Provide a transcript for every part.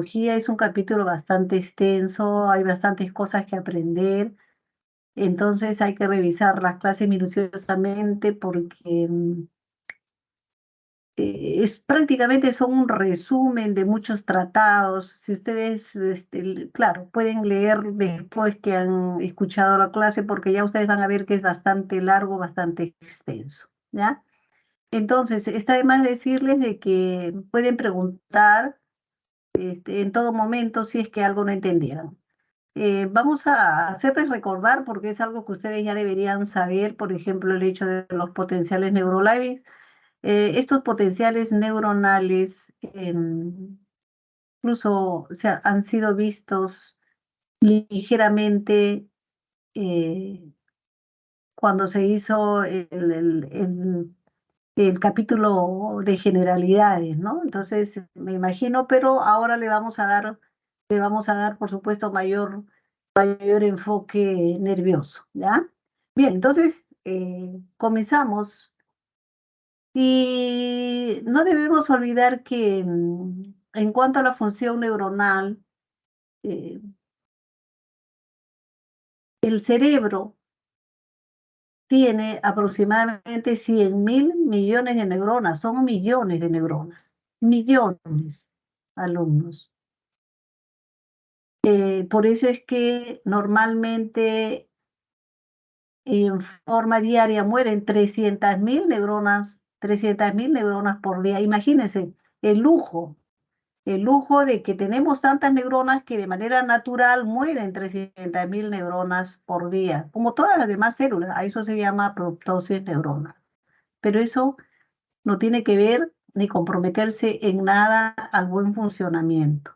neurología es un capítulo bastante extenso, hay bastantes cosas que aprender, entonces hay que revisar las clases minuciosamente porque es prácticamente son un resumen de muchos tratados. Si ustedes, claro, pueden leer después que han escuchado la clase, porque ya ustedes van a ver que es bastante largo, bastante extenso, ¿ya? Entonces, está de más decirles de que pueden preguntar en todo momento si es que algo no entendieron. Vamos a hacerles recordar, porque es algo que ustedes ya deberían saber, por ejemplo, el hecho de los potenciales neuronales. Estos potenciales neuronales incluso han sido vistos ligeramente eh, cuando se hizo el capítulo de generalidades, ¿no? Entonces, me imagino, pero ahora le vamos a dar, por supuesto, mayor enfoque nervioso, ¿ya? Bien, entonces, comenzamos. Y no debemos olvidar que en cuanto a la función neuronal, eh, el cerebro tiene aproximadamente 100.000 millones de neuronas, son millones de neuronas, millones, alumnos. Por eso es que normalmente en forma diaria mueren 300.000 neuronas por día. Imagínense el lujo de que tenemos tantas neuronas que de manera natural mueren 300.000 neuronas por día, como todas las demás células. A eso se llama apoptosis neuronal. Pero eso no tiene que ver ni comprometerse en nada al buen funcionamiento.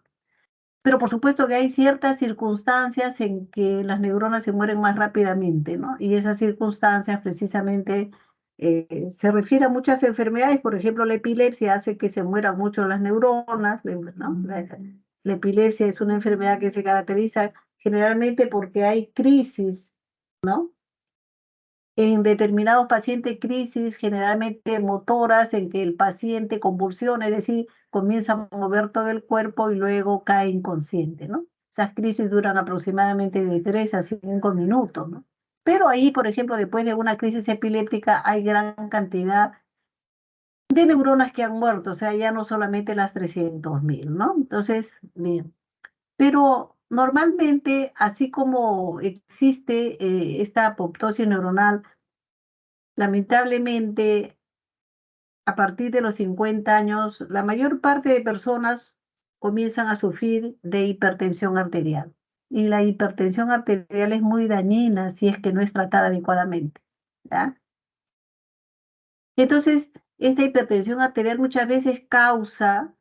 Pero por supuesto que hay ciertas circunstancias en que las neuronas se mueren más rápidamente, ¿no? Y esas circunstancias precisamente se refieren a muchas enfermedades, por ejemplo, la epilepsia hace que se mueran mucho las neuronas, ¿no? La epilepsia es una enfermedad que se caracteriza generalmente porque hay crisis, ¿no? En determinados pacientes crisis, generalmente motoras, en que el paciente convulsiona, es decir, comienza a mover todo el cuerpo y luego cae inconsciente, ¿no? Esas crisis duran aproximadamente de 3 a 5 minutos, ¿no? Pero ahí, por ejemplo, después de una crisis epiléptica hay gran cantidad de neuronas que han muerto, o sea, ya no solamente las 300.000, ¿no? Entonces, bien. Pero normalmente, así como existe esta apoptosis neuronal, lamentablemente, a partir de los 50 años, la mayor parte de personas comienzan a sufrir de hipertensión arterial. Y la hipertensión arterial es muy dañina si es que no es tratada adecuadamente, ¿ya? Entonces, esta hipertensión arterial muchas veces causa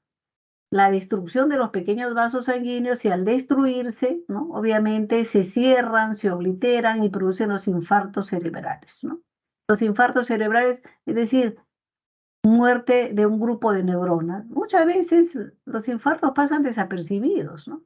la destrucción de los pequeños vasos sanguíneos y al destruirse, ¿no? Obviamente se cierran, se obliteran y producen los infartos cerebrales, ¿no? Los infartos cerebrales, es decir, muerte de un grupo de neuronas. Muchas veces los infartos pasan desapercibidos, ¿no?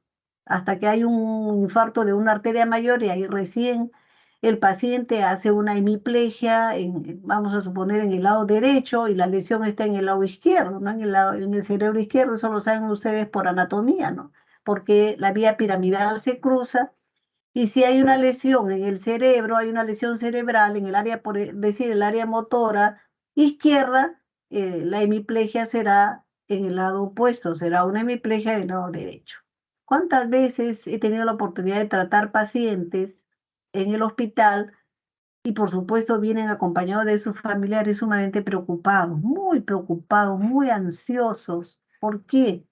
Hasta que hay un infarto de una arteria mayor y ahí recién el paciente hace una hemiplegia, vamos a suponer en el lado derecho y la lesión está en el lado izquierdo, ¿no? En el cerebro izquierdo, eso lo saben ustedes por anatomía, ¿no? Porque la vía piramidal se cruza y si hay una lesión en el cerebro, hay una lesión cerebral en el área, por decir, el área motora izquierda, la hemiplegia será en el lado opuesto, será una hemiplegia del lado derecho. ¿Cuántas veces he tenido la oportunidad de tratar pacientes en el hospital y por supuesto vienen acompañados de sus familiares sumamente preocupados, muy ansiosos? ¿Por qué?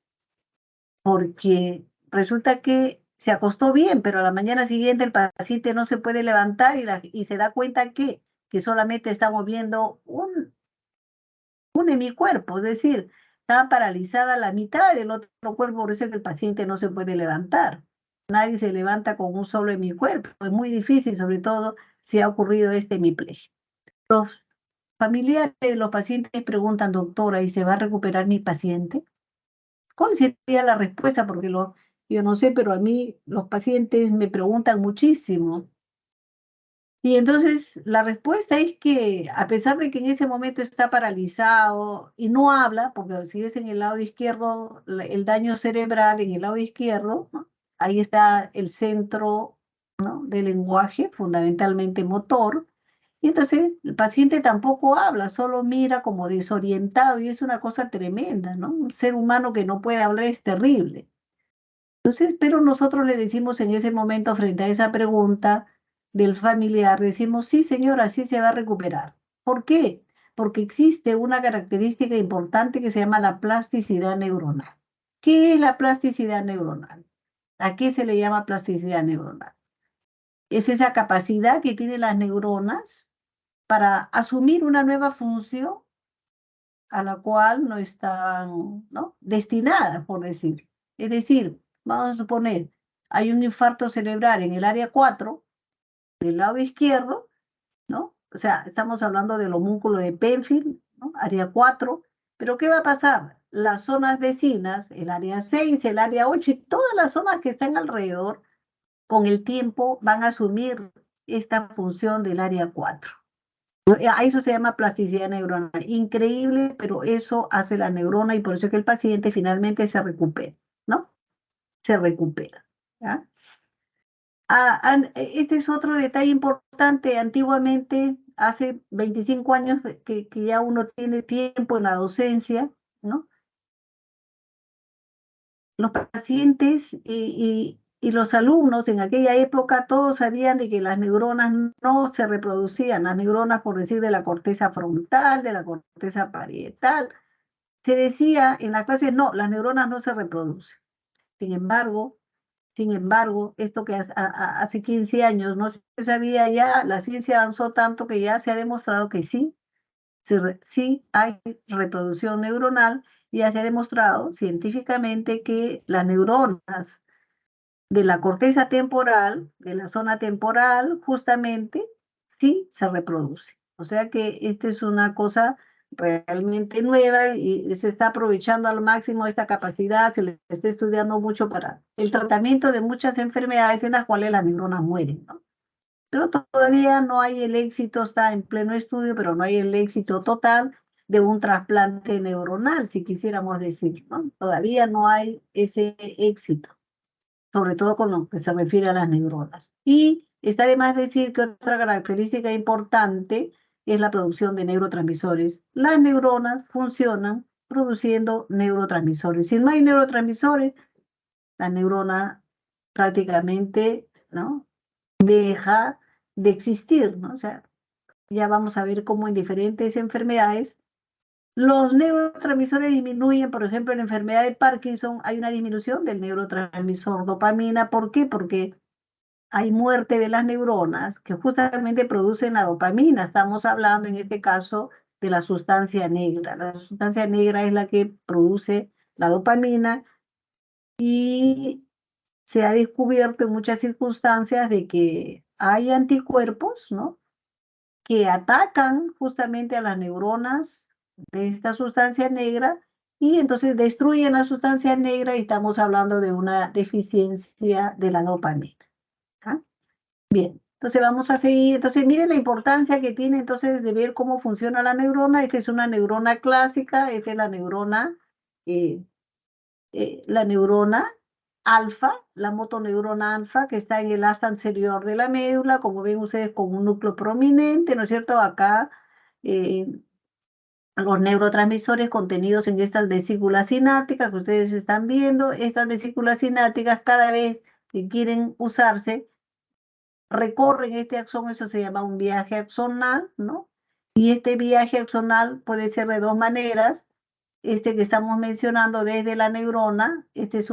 Porque resulta que se acostó bien, pero a la mañana siguiente el paciente no se puede levantar y se da cuenta que solamente está moviendo un hemicuerpo, es decir, está paralizada la mitad del otro cuerpo, por eso es que el paciente no se puede levantar. Nadie se levanta con un solo hemicuerpo, es muy difícil, sobre todo si ha ocurrido este hemiplegia. Los familiares de los pacientes preguntan, doctora, ¿y se va a recuperar mi paciente? ¿Cuál sería la respuesta? Porque yo no sé, pero a mí los pacientes me preguntan muchísimo. Y entonces la respuesta es que a pesar de que en ese momento está paralizado y no habla, porque si es en el lado izquierdo, el daño cerebral en el lado izquierdo, ¿no? Ahí está el centro, ¿no?, del lenguaje, fundamentalmente motor, y entonces el paciente tampoco habla, solo mira como desorientado y es una cosa tremenda, ¿no? Un ser humano que no puede hablar es terrible. Entonces, pero nosotros le decimos en ese momento frente a esa pregunta del familiar, decimos, sí, señora, así se va a recuperar. ¿Por qué? Porque existe una característica importante que se llama la plasticidad neuronal. ¿Qué es la plasticidad neuronal? ¿A qué se le llama plasticidad neuronal? Es esa capacidad que tienen las neuronas para asumir una nueva función a la cual no estaban, ¿no?, destinadas, por decir. Es decir, vamos a suponer, hay un infarto cerebral en el área 4 del lado izquierdo, ¿no? O sea, estamos hablando del homúnculo de Penfield, ¿no?, área 4, pero ¿qué va a pasar? Las zonas vecinas, el área 6, el área 8 y todas las zonas que están alrededor, con el tiempo van a asumir esta función del área 4. A eso se llama plasticidad neuronal. Increíble, pero eso hace la neurona y por eso es que el paciente finalmente se recupera, ¿no? Se recupera. ¿Ya? Este es otro detalle importante. Antiguamente, hace 25 años que ya uno tiene tiempo en la docencia, ¿no? Los pacientes y los alumnos en aquella época todos sabían de que las neuronas no se reproducían, las neuronas, por decir, de la corteza frontal, de la corteza parietal. Se decía en la clase, no, las neuronas no se reproducen. Sin embargo, esto que hace 15 años no se sabía ya, la ciencia avanzó tanto que ya se ha demostrado que sí, sí hay reproducción neuronal, y ya se ha demostrado científicamente que las neuronas de la corteza temporal, de la zona temporal, justamente, sí se reproduce. O sea que esta es una cosa realmente nueva y se está aprovechando al máximo esta capacidad, se le está estudiando mucho para el tratamiento de muchas enfermedades en las cuales las neuronas mueren, ¿no? Pero todavía no hay el éxito, está en pleno estudio, pero no hay el éxito total de un trasplante neuronal, si quisiéramos decir, ¿no? Todavía no hay ese éxito, sobre todo con lo que se refiere a las neuronas. Y está de más decir que otra característica importante es la producción de neurotransmisores. Las neuronas funcionan produciendo neurotransmisores. Si no hay neurotransmisores, la neurona prácticamente, ¿no?, deja de existir, ¿no? O sea, ya vamos a ver cómo en diferentes enfermedades los neurotransmisores disminuyen. Por ejemplo, en la enfermedad de Parkinson hay una disminución del neurotransmisor dopamina. ¿Por qué? Porque hay muerte de las neuronas que justamente producen la dopamina. Estamos hablando en este caso de la sustancia negra. La sustancia negra es la que produce la dopamina y se ha descubierto en muchas circunstancias de que hay anticuerpos, ¿no?, que atacan justamente a las neuronas de esta sustancia negra y entonces destruyen la sustancia negra y estamos hablando de una deficiencia de la dopamina. ¿Ah? Bien, entonces vamos a seguir. Entonces miren la importancia que tiene entonces de ver cómo funciona la neurona. Esta es una neurona clásica, esta es eh, la neurona alfa, la motoneurona alfa, que está en el asta anterior de la médula, como ven ustedes, con un núcleo prominente, ¿no es cierto? Acá eh, los neurotransmisores contenidos en estas vesículas sinápticas que ustedes están viendo, estas vesículas sinápticas cada vez que quieren usarse, recorren este axón, eso se llama un viaje axonal, ¿no? Y este viaje axonal puede ser de dos maneras. Este que estamos mencionando desde la neurona, este es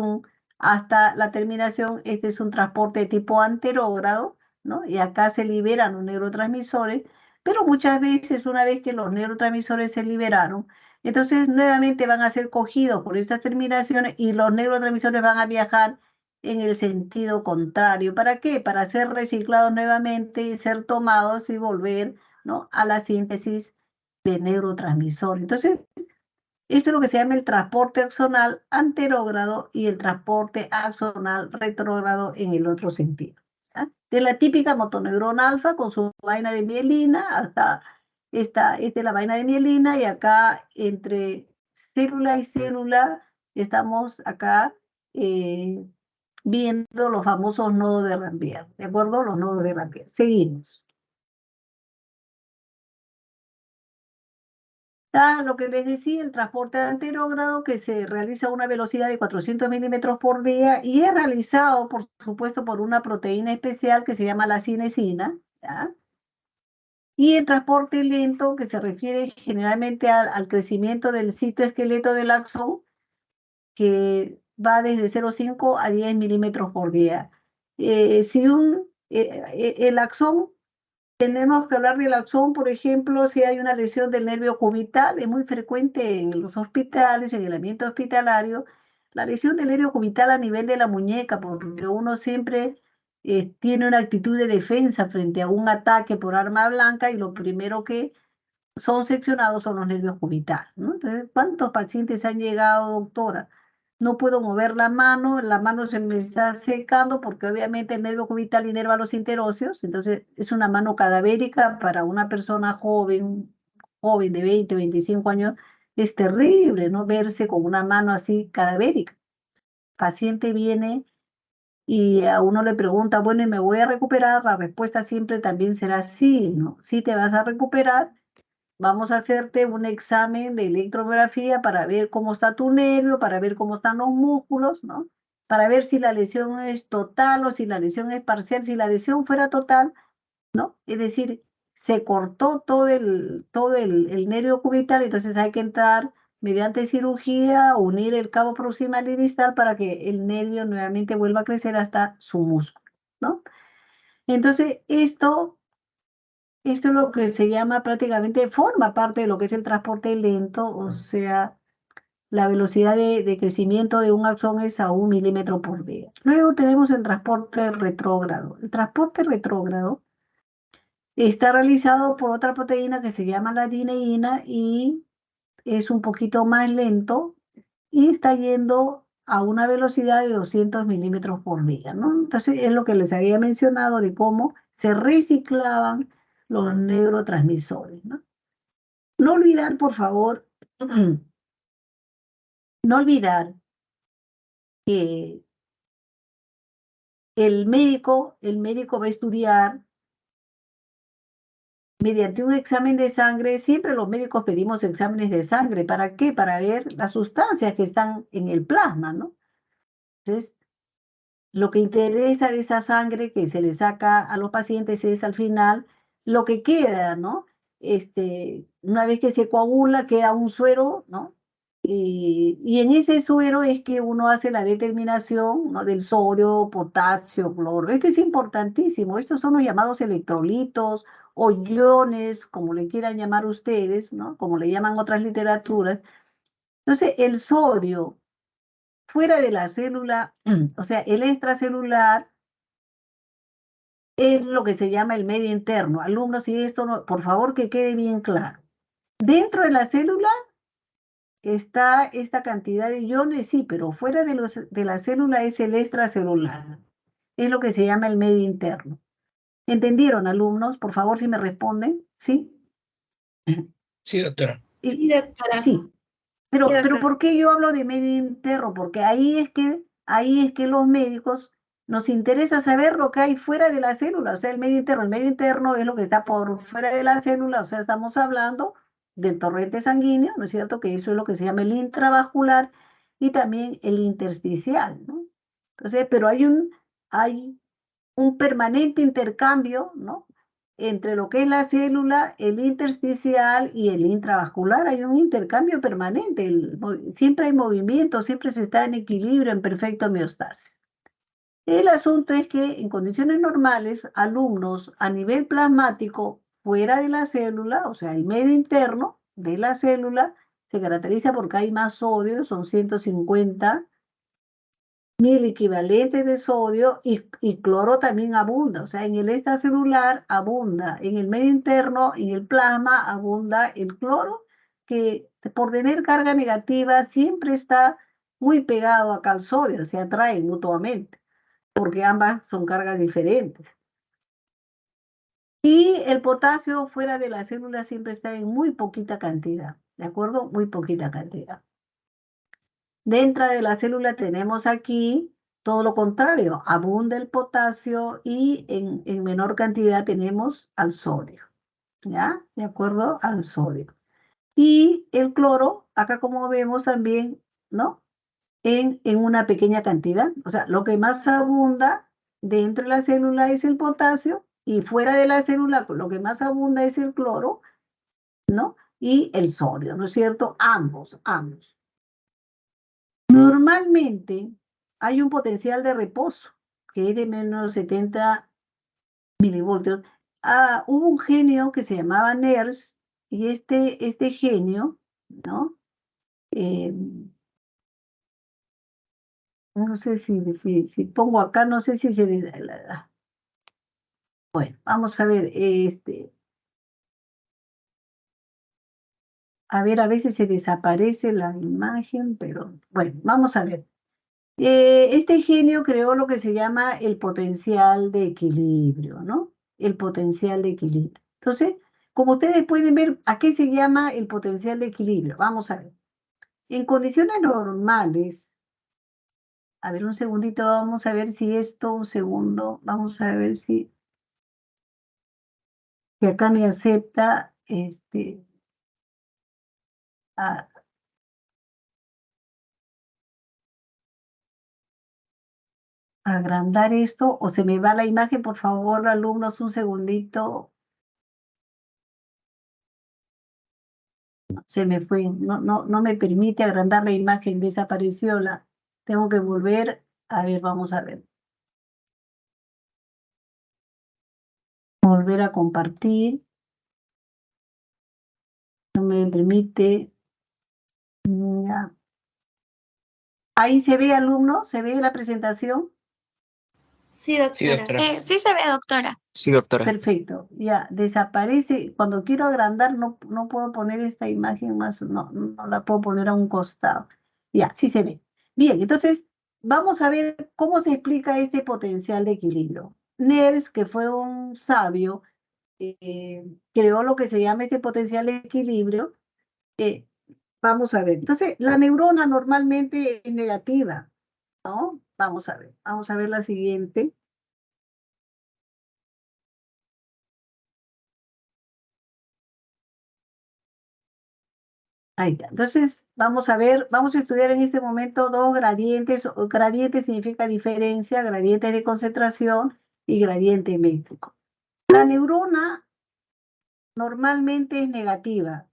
hasta la terminación, este es un transporte de tipo anterógrado, ¿no? Y acá se liberan los neurotransmisores, pero muchas veces, una vez que los neurotransmisores se liberaron, entonces nuevamente van a ser cogidos por estas terminaciones y los neurotransmisores van a viajar en el sentido contrario. ¿Para qué? Para ser reciclados nuevamente y ser tomados y volver, ¿no?, a la síntesis de neurotransmisor. Entonces, esto es lo que se llama el transporte axonal anterógrado y el transporte axonal retrógrado en el otro sentido. ¿ya? De la típica motoneurona alfa con su vaina de mielina, hasta esta es la vaina de mielina, y acá entre célula y célula estamos acá eh, viendo los famosos nodos de Rambier, ¿de acuerdo? Los nodos de Rambier. Seguimos. Lo que les decía, el transporte anterógrado que se realiza a una velocidad de 400 milímetros por día y es realizado, por supuesto, por una proteína especial que se llama la cinesina, ¿ya? Y el transporte lento, que se refiere generalmente al crecimiento del citoesqueleto del axón, que va desde 0,5 a 10 milímetros por día. Si el axón, tenemos que hablar del axón, por ejemplo, si hay una lesión del nervio cubital, es muy frecuente en los hospitales, en el ambiente hospitalario, la lesión del nervio cubital a nivel de la muñeca, porque uno siempre tiene una actitud de defensa frente a un ataque por arma blanca y lo primero que son seccionados son los nervios cubitales, ¿no? Entonces, ¿cuántos pacientes han llegado, doctora? No puedo mover la mano se me está secando porque obviamente el nervio cubital inerva los interóseos, entonces es una mano cadavérica para una persona joven, joven de 20, 25 años, es terrible, ¿no? Verse con una mano así cadavérica. Paciente viene y a uno le pregunta, bueno, ¿y me voy a recuperar? La respuesta siempre también será sí, ¿no? Sí te vas a recuperar. Vamos a hacerte un examen de electrografía para ver cómo está tu nervio, para ver cómo están los músculos, ¿no? Para ver si la lesión es total o si la lesión es parcial. Si la lesión fuera total, ¿no? Es decir, se cortó el nervio cubital, entonces hay que entrar mediante cirugía, unir el cabo proximal y distal para que el nervio nuevamente vuelva a crecer hasta su músculo, ¿no? Entonces, esto es lo que se llama prácticamente, forma parte de lo que es el transporte lento, o sea, la velocidad de crecimiento de un axón es a 1 milímetro por día. Luego tenemos el transporte retrógrado. El transporte retrógrado está realizado por otra proteína que se llama la dineína y es un poquito más lento y está yendo a una velocidad de 200 milímetros por día, ¿no? Entonces es lo que les había mencionado de cómo se reciclaban los neurotransmisores, ¿no? No olvidar, por favor, no olvidar que el médico va a estudiar mediante un examen de sangre. Siempre los médicos pedimos exámenes de sangre. ¿Para qué? Para ver las sustancias que están en el plasma, ¿no? Entonces, lo que interesa de esa sangre que se le saca a los pacientes es al final lo que queda, ¿no? Una vez que se coagula, queda un suero, ¿no? Y en ese suero es que uno hace la determinación, ¿no? Del sodio, potasio, cloro. Esto es importantísimo. Estos son los llamados electrolitos o iones, como le quieran llamar ustedes, ¿no? Como le llaman otras literaturas. Entonces, el sodio fuera de la célula, o sea, el extracelular, es lo que se llama el medio interno. Alumnos, y esto, por favor, que quede bien claro. Dentro de la célula está esta cantidad de iones, sí, pero fuera de la célula es el extracelular. Es lo que se llama el medio interno. ¿Entendieron, alumnos? Por favor, si me responden, ¿sí? Sí, doctora. Sí, doctora. Sí. Pero ¿por qué yo hablo de medio interno? Porque ahí es que los médicos nos interesa saber lo que hay fuera de la célula, o sea, el medio interno. El medio interno es lo que está por fuera de la célula, o sea, estamos hablando del torrente sanguíneo, ¿no es cierto? Que eso es lo que se llama el intravascular y también el intersticial, ¿no? Entonces, pero hay un permanente intercambio, ¿no? Entre lo que es la célula, el intersticial y el intravascular. Hay un intercambio permanente, siempre hay movimiento, siempre se está en equilibrio, en perfecta homeostasis. El asunto es que en condiciones normales, alumnos a nivel plasmático, fuera de la célula, o sea, el medio interno de la célula, se caracteriza porque hay más sodio, son 150 mil equivalentes de sodio y cloro también abunda, o sea, en el extracelular abunda, en el medio interno, en el plasma abunda el cloro, que por tener carga negativa siempre está muy pegado acá al sodio, se atraen mutuamente. porque ambas son cargas diferentes. Y el potasio fuera de la célula siempre está en muy poquita cantidad, ¿de acuerdo? Muy poquita cantidad. Dentro de la célula tenemos aquí todo lo contrario, abunda el potasio y en menor cantidad tenemos al sodio, ¿ya? De acuerdo al sodio. Y el cloro, acá como vemos también, ¿no? En una pequeña cantidad. O sea, lo que más abunda dentro de la célula es el potasio y fuera de la célula lo que más abunda es el cloro, ¿no? Y el sodio, ¿no es cierto? Ambos, ambos. Normalmente hay un potencial de reposo que es de menos 70 milivoltios. Hubo un genio que se llamaba NERS y este genio, ¿no? Eh, no sé si pongo acá, no sé si se... Bueno, vamos a ver, a veces se desaparece la imagen, pero bueno, vamos a ver. Este genio creó lo que se llama el potencial de equilibrio, ¿no? El potencial de equilibrio. Entonces, como ustedes pueden ver, ¿a qué se llama el potencial de equilibrio? Vamos a ver. En condiciones normales, a ver un segundito, vamos a ver si esto, un segundo, vamos a ver si acá me acepta, a- agrandar esto, o se me va la imagen, por favor, alumnos, un segundito. Se me fue, no me permite agrandar la imagen, desapareció la, tengo que volver, a ver, vamos a ver, volver a compartir, no me permite, ya. Ahí se ve, alumno, se ve la presentación, Sí, Sí, doctora. doctora. Sí se ve, doctora. Sí, doctora. perfecto, ya, desaparece, cuando quiero agrandar no puedo poner esta imagen más, no la puedo poner a un costado, ya, sí se ve. Bien, entonces, vamos a ver cómo se explica este potencial de equilibrio. NERS, que fue un sabio, creó lo que se llama este potencial de equilibrio. Vamos a ver. Entonces, la neurona normalmente es negativa, ¿no? Vamos a ver la siguiente. Ahí está. Entonces, vamos a ver, vamos a estudiar en este momento dos gradientes. Gradiente significa diferencia, gradiente de concentración y gradiente métrico. La neurona normalmente es negativa.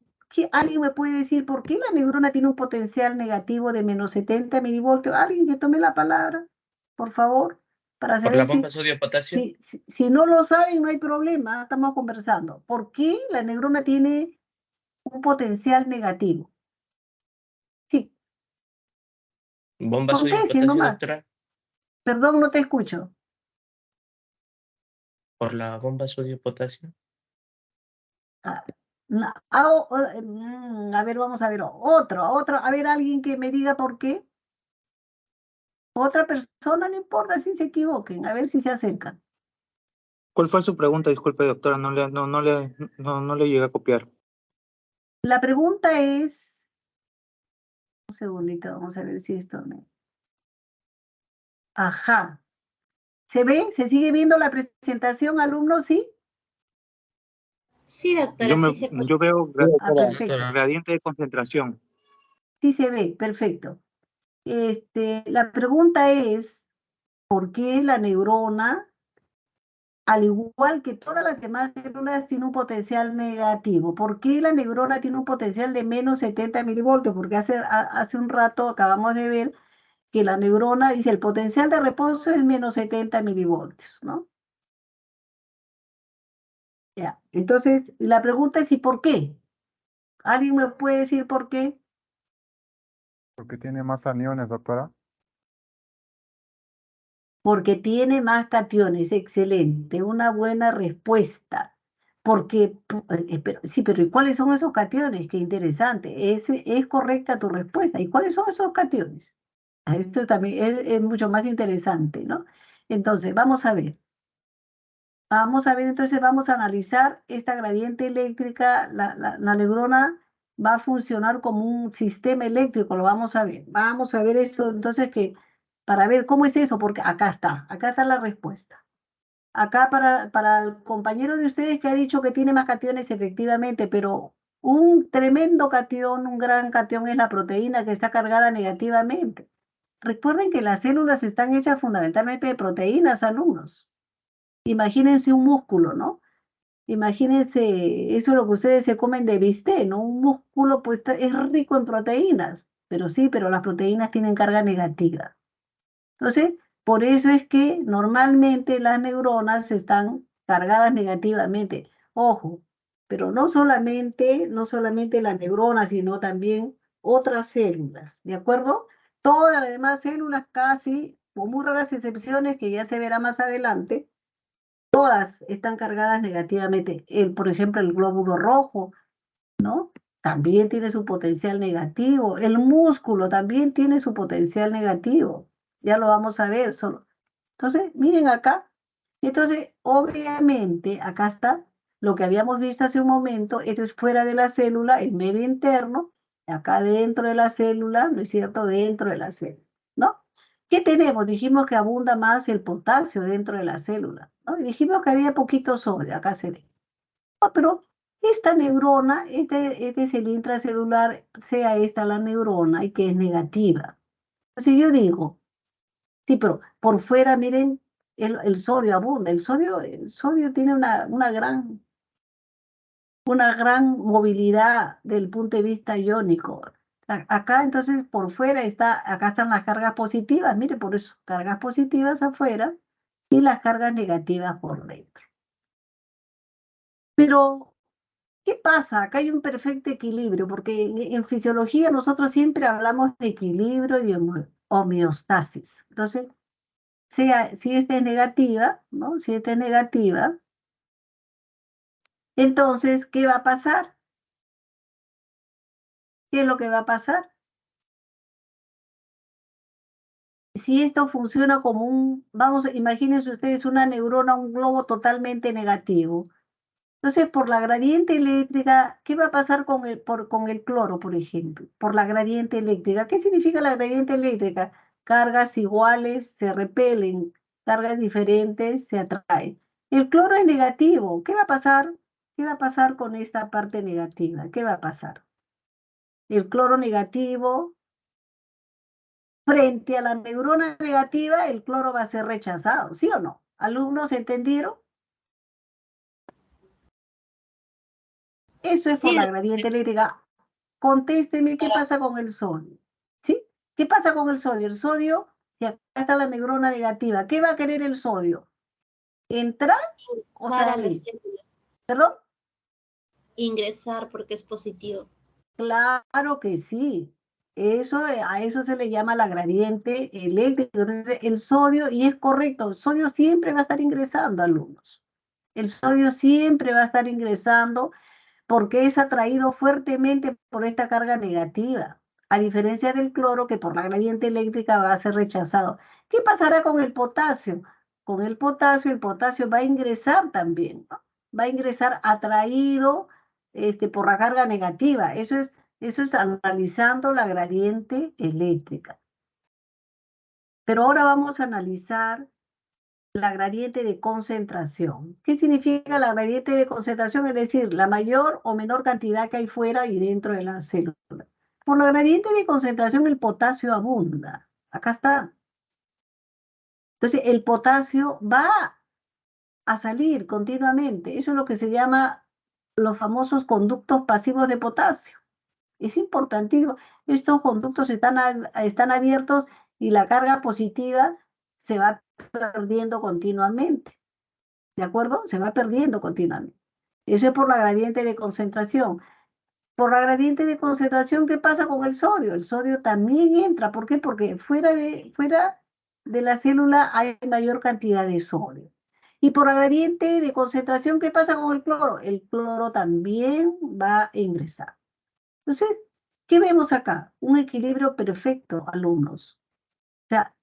¿Alguien me puede decir por qué la neurona tiene un potencial negativo de menos 70 milivoltios? ¿Alguien que tome la palabra, por favor? Para Por la saber bomba sodio-potasio. si no lo saben, no hay problema, estamos conversando. ¿Por qué la neurona tiene un potencial negativo? Sí, Bomba contesten sodio-potasio, nomás. doctora. Perdón, no te escucho. Por la bomba sodio-potasio. Ah, a ver, vamos a ver otro. A ver, alguien que me diga por qué. Otra persona, no importa si se equivoquen, a ver si se acercan. ¿Cuál fue su pregunta? Disculpe, doctora, no le llegué a copiar. La pregunta es, un segundito, vamos a ver si esto me... Ajá. ¿Se ve? ¿Se sigue viendo la presentación, alumnos? ¿Sí? Sí, doctora, sí se puede. Yo veo Perfecto. gradiente de concentración. Sí se ve, perfecto. La pregunta es, ¿por qué la neurona, al igual que todas las demás células, tiene un potencial negativo? ¿Por qué la neurona tiene un potencial de menos 70 milivoltios? Porque hace un rato acabamos de ver que la neurona dice el potencial de reposo es menos 70 milivoltios, ¿no? Ya. Entonces, la pregunta es ¿y por qué? ¿Alguien me puede decir por qué? Porque tiene más aniones, doctora. Porque tiene más cationes, excelente, una buena respuesta. Porque, sí, pero ¿y cuáles son esos cationes? Qué interesante, es correcta tu respuesta. ¿Y cuáles son esos cationes? Esto también es mucho más interesante, ¿no? Entonces, vamos a ver. Entonces vamos a analizar esta gradiente eléctrica. La neurona va a funcionar como un sistema eléctrico, lo vamos a ver. Vamos a ver esto, entonces, para ver cómo es eso, porque acá está la respuesta. Acá para el compañero de ustedes que ha dicho que tiene más cationes, efectivamente, pero un tremendo cation, un gran cation es la proteína que está cargada negativamente. Recuerden que las células están hechas fundamentalmente de proteínas, alumnos. Imagínense un músculo, ¿no? Imagínense, eso es lo que ustedes se comen de bistec, ¿no? Un músculo pues es rico en proteínas, pero sí, pero las proteínas tienen carga negativa. Entonces, por eso es que normalmente las neuronas están cargadas negativamente. Ojo, pero no solamente las neuronas, sino también otras células, ¿de acuerdo? Todas las demás células casi, con muy raras excepciones que ya se verá más adelante, todas están cargadas negativamente. Por ejemplo, el glóbulo rojo, ¿no? También tiene su potencial negativo. El músculo también tiene su potencial negativo. Ya lo vamos a ver solo. Entonces, miren acá. Entonces, obviamente, acá está lo que habíamos visto hace un momento. Esto es fuera de la célula, el medio interno. Acá dentro de la célula, ¿no es cierto? Dentro de la célula, ¿no? ¿Qué tenemos? Dijimos que abunda más el potasio dentro de la célula, ¿no? Y dijimos que había poquito sodio, acá se ve. No, pero esta neurona, este es el intracelular, sea esta la neurona y que es negativa. Entonces yo digo, sí, pero por fuera, miren, el sodio abunda. El sodio tiene una gran movilidad del punto de vista iónico. Acá entonces por fuera acá están las cargas positivas, mire, por eso, cargas positivas afuera y las cargas negativas por dentro. Pero, ¿qué pasa? Acá hay un perfecto equilibrio, porque en fisiología nosotros siempre hablamos de equilibrio y de homeostasis. Entonces, si esta es negativa, ¿no? Si esta es negativa, entonces, ¿qué va a pasar? ¿Qué es lo que va a pasar? Si esto funciona como imagínense ustedes una neurona, un globo totalmente negativo. Entonces, por la gradiente eléctrica, ¿qué va a pasar con el cloro, por ejemplo? Por la gradiente eléctrica. ¿Qué significa la gradiente eléctrica? Cargas iguales se repelen, cargas diferentes se atraen. El cloro es negativo. ¿Qué va a pasar? ¿Qué va a pasar con esta parte negativa? ¿Qué va a pasar? El cloro negativo, frente a la neurona negativa, el cloro va a ser rechazado, ¿sí o no? ¿Alumnos entendieron? Eso es por Sí, la gradiente eléctrica. Contésteme, ¿qué pasa con el sodio? ¿Sí? ¿Qué pasa con el sodio? El sodio, y acá está la neurona negativa. ¿Qué va a querer el sodio? ¿Entrar o ingresar a la salir? célula. ¿Perdón? Ingresar porque es positivo. Claro que sí. A eso se le llama la gradiente eléctrica. Entonces, el sodio, y es correcto, el sodio siempre va a estar ingresando, alumnos. El sodio siempre va a estar ingresando porque es atraído fuertemente por esta carga negativa, a diferencia del cloro que por la gradiente eléctrica va a ser rechazado. ¿Qué pasará con el potasio? Con el potasio va a ingresar también, ¿no? Va a ingresar atraído por la carga negativa. Eso es analizando la gradiente eléctrica. Pero ahora vamos a analizar la gradiente de concentración. ¿Qué significa la gradiente de concentración? Es decir, la mayor o menor cantidad que hay fuera y dentro de la célula. Por la gradiente de concentración el potasio abunda. Acá está. Entonces, el potasio va a salir continuamente. Eso es lo que se llama los famosos conductos pasivos de potasio. Es importantísimo. Estos conductos están abiertos y la carga positiva se va perdiendo continuamente. ¿De acuerdo? Se va perdiendo continuamente. Eso es por la gradiente de concentración. Por la gradiente de concentración, ¿qué pasa con el sodio? El sodio también entra. ¿Por qué? Porque fuera de la célula hay mayor cantidad de sodio. Y por la gradiente de concentración, ¿qué pasa con el cloro? El cloro también va a ingresar. Entonces, ¿qué vemos acá? Un equilibrio perfecto, alumnos. O sea,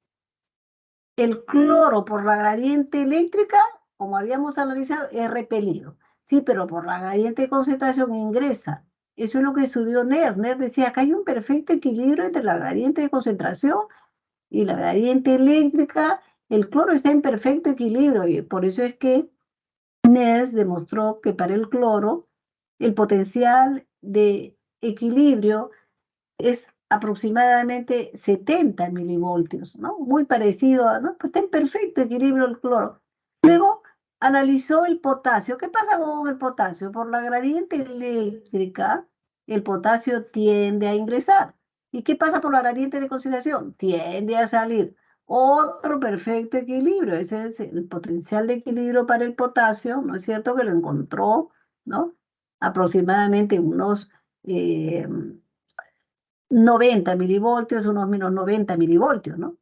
El cloro por la gradiente eléctrica, como habíamos analizado, es repelido. Sí, pero por la gradiente de concentración ingresa. Eso es lo que estudió NER. NER decía que hay un perfecto equilibrio entre la gradiente de concentración y la gradiente eléctrica. El cloro está en perfecto equilibrio y por eso es que NERS demostró que para el cloro el potencial de equilibrio es aproximadamente 70 milivoltios, ¿no? Muy parecido, ¿no? Pues está en perfecto equilibrio el cloro. Luego analizó el potasio. ¿Qué pasa con el potasio? Por la gradiente eléctrica, el potasio tiende a ingresar. ¿Y qué pasa por la gradiente de concentración? Tiende a salir. Otro perfecto equilibrio. Ese es el potencial de equilibrio para el potasio, ¿no es cierto? Que lo encontró, ¿no? Aproximadamente unos 90 milivoltios, unos menos 90 milivoltios, ¿no?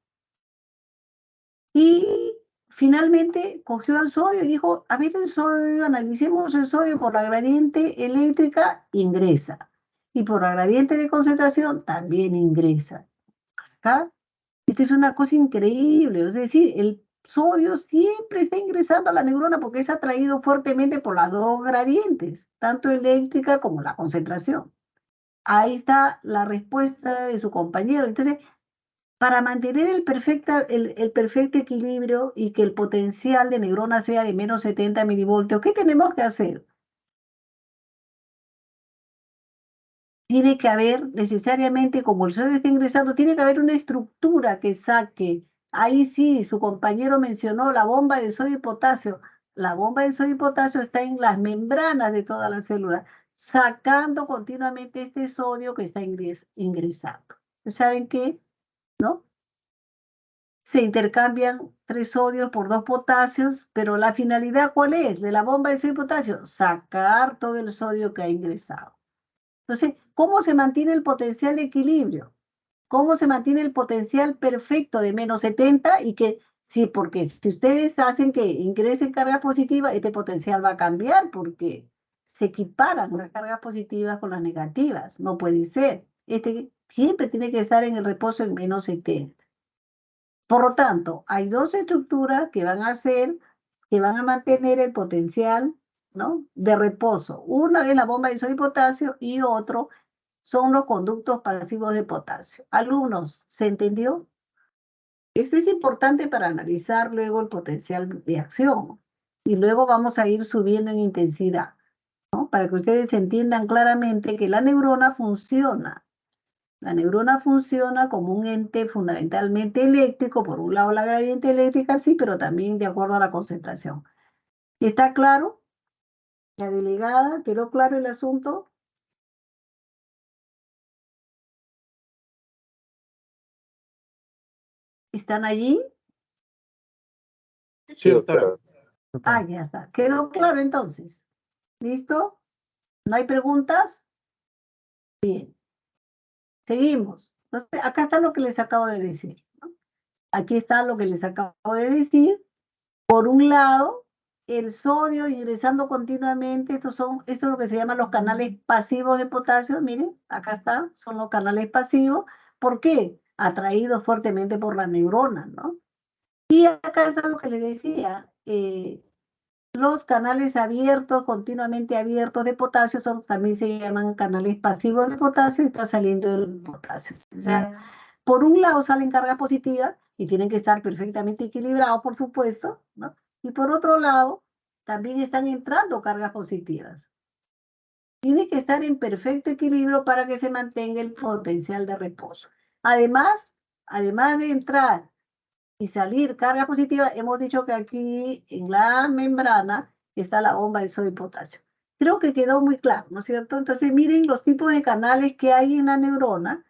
Y finalmente cogió al sodio y dijo, a ver el sodio, analicemos el sodio por la gradiente eléctrica, ingresa. Y por la gradiente de concentración también ingresa. Acá, esta es una cosa increíble, es decir, el sodio siempre está ingresando a la neurona porque es atraído fuertemente por las dos gradientes, tanto eléctrica como la concentración. Ahí está la respuesta de su compañero. Entonces, para mantener el perfecto equilibrio y que el potencial de neurona sea de menos 70 milivoltios, ¿qué tenemos que hacer? Tiene que haber necesariamente, como el sodio está ingresando, tiene que haber una estructura que saque. Ahí sí, su compañero mencionó la bomba de sodio y potasio. La bomba de sodio y potasio está en las membranas de todas las células, sacando continuamente este sodio que está ingresando. ¿Saben qué? ¿No? Se intercambian 3 sodios por 2 potasios, pero la finalidad, ¿cuál es? De la bomba de sodio y potasio, sacar todo el sodio que ha ingresado. Entonces, ¿cómo se mantiene el potencial de equilibrio? ¿Cómo se mantiene el potencial perfecto de menos 70? Y que, sí, porque si ustedes hacen que ingresen carga positiva, este potencial va a cambiar porque se equiparan las cargas positivas con las negativas. No puede ser. Este siempre tiene que estar en el reposo en menos 70. Por lo tanto, hay dos estructuras que van a hacer, que van a mantener el potencial, ¿no?, de reposo. Una es la bomba de sodio y potasio y otro son los conductos pasivos de potasio. Alumnos, ¿se entendió? Esto es importante para analizar luego el potencial de acción y luego vamos a ir subiendo en intensidad, ¿no?, para que ustedes entiendan claramente que la neurona funciona. La neurona funciona como un ente fundamentalmente eléctrico, por un lado la gradiente eléctrica, sí, pero también de acuerdo a la concentración. ¿Está claro? La delegada, ¿quedó claro el asunto? ¿Están allí? Sí, doctora. Ah, ya está. ¿Quedó claro entonces? ¿Listo? ¿No hay preguntas? Bien. Seguimos. Entonces, acá está lo que les acabo de decir, ¿no? Aquí está lo que les acabo de decir. Por un lado, el sodio ingresando continuamente, esto es lo que se llaman los canales pasivos de potasio, miren, acá está, son los canales pasivos. ¿Por qué? Atraídos fuertemente por la neurona, ¿no? Y acá está lo que les decía, los canales abiertos, continuamente abiertos de potasio, también se llaman canales pasivos de potasio y está saliendo el potasio. O sea, por un lado salen cargas positivas y tienen que estar perfectamente equilibrados, por supuesto, ¿no? Y por otro lado, también están entrando cargas positivas. Tiene que estar en perfecto equilibrio para que se mantenga el potencial de reposo. Además de entrar y salir carga positiva, hemos dicho que aquí en la membrana está la bomba de sodio y potasio. Creo que quedó muy claro, ¿no es cierto? Entonces miren los tipos de canales que hay en la neurona.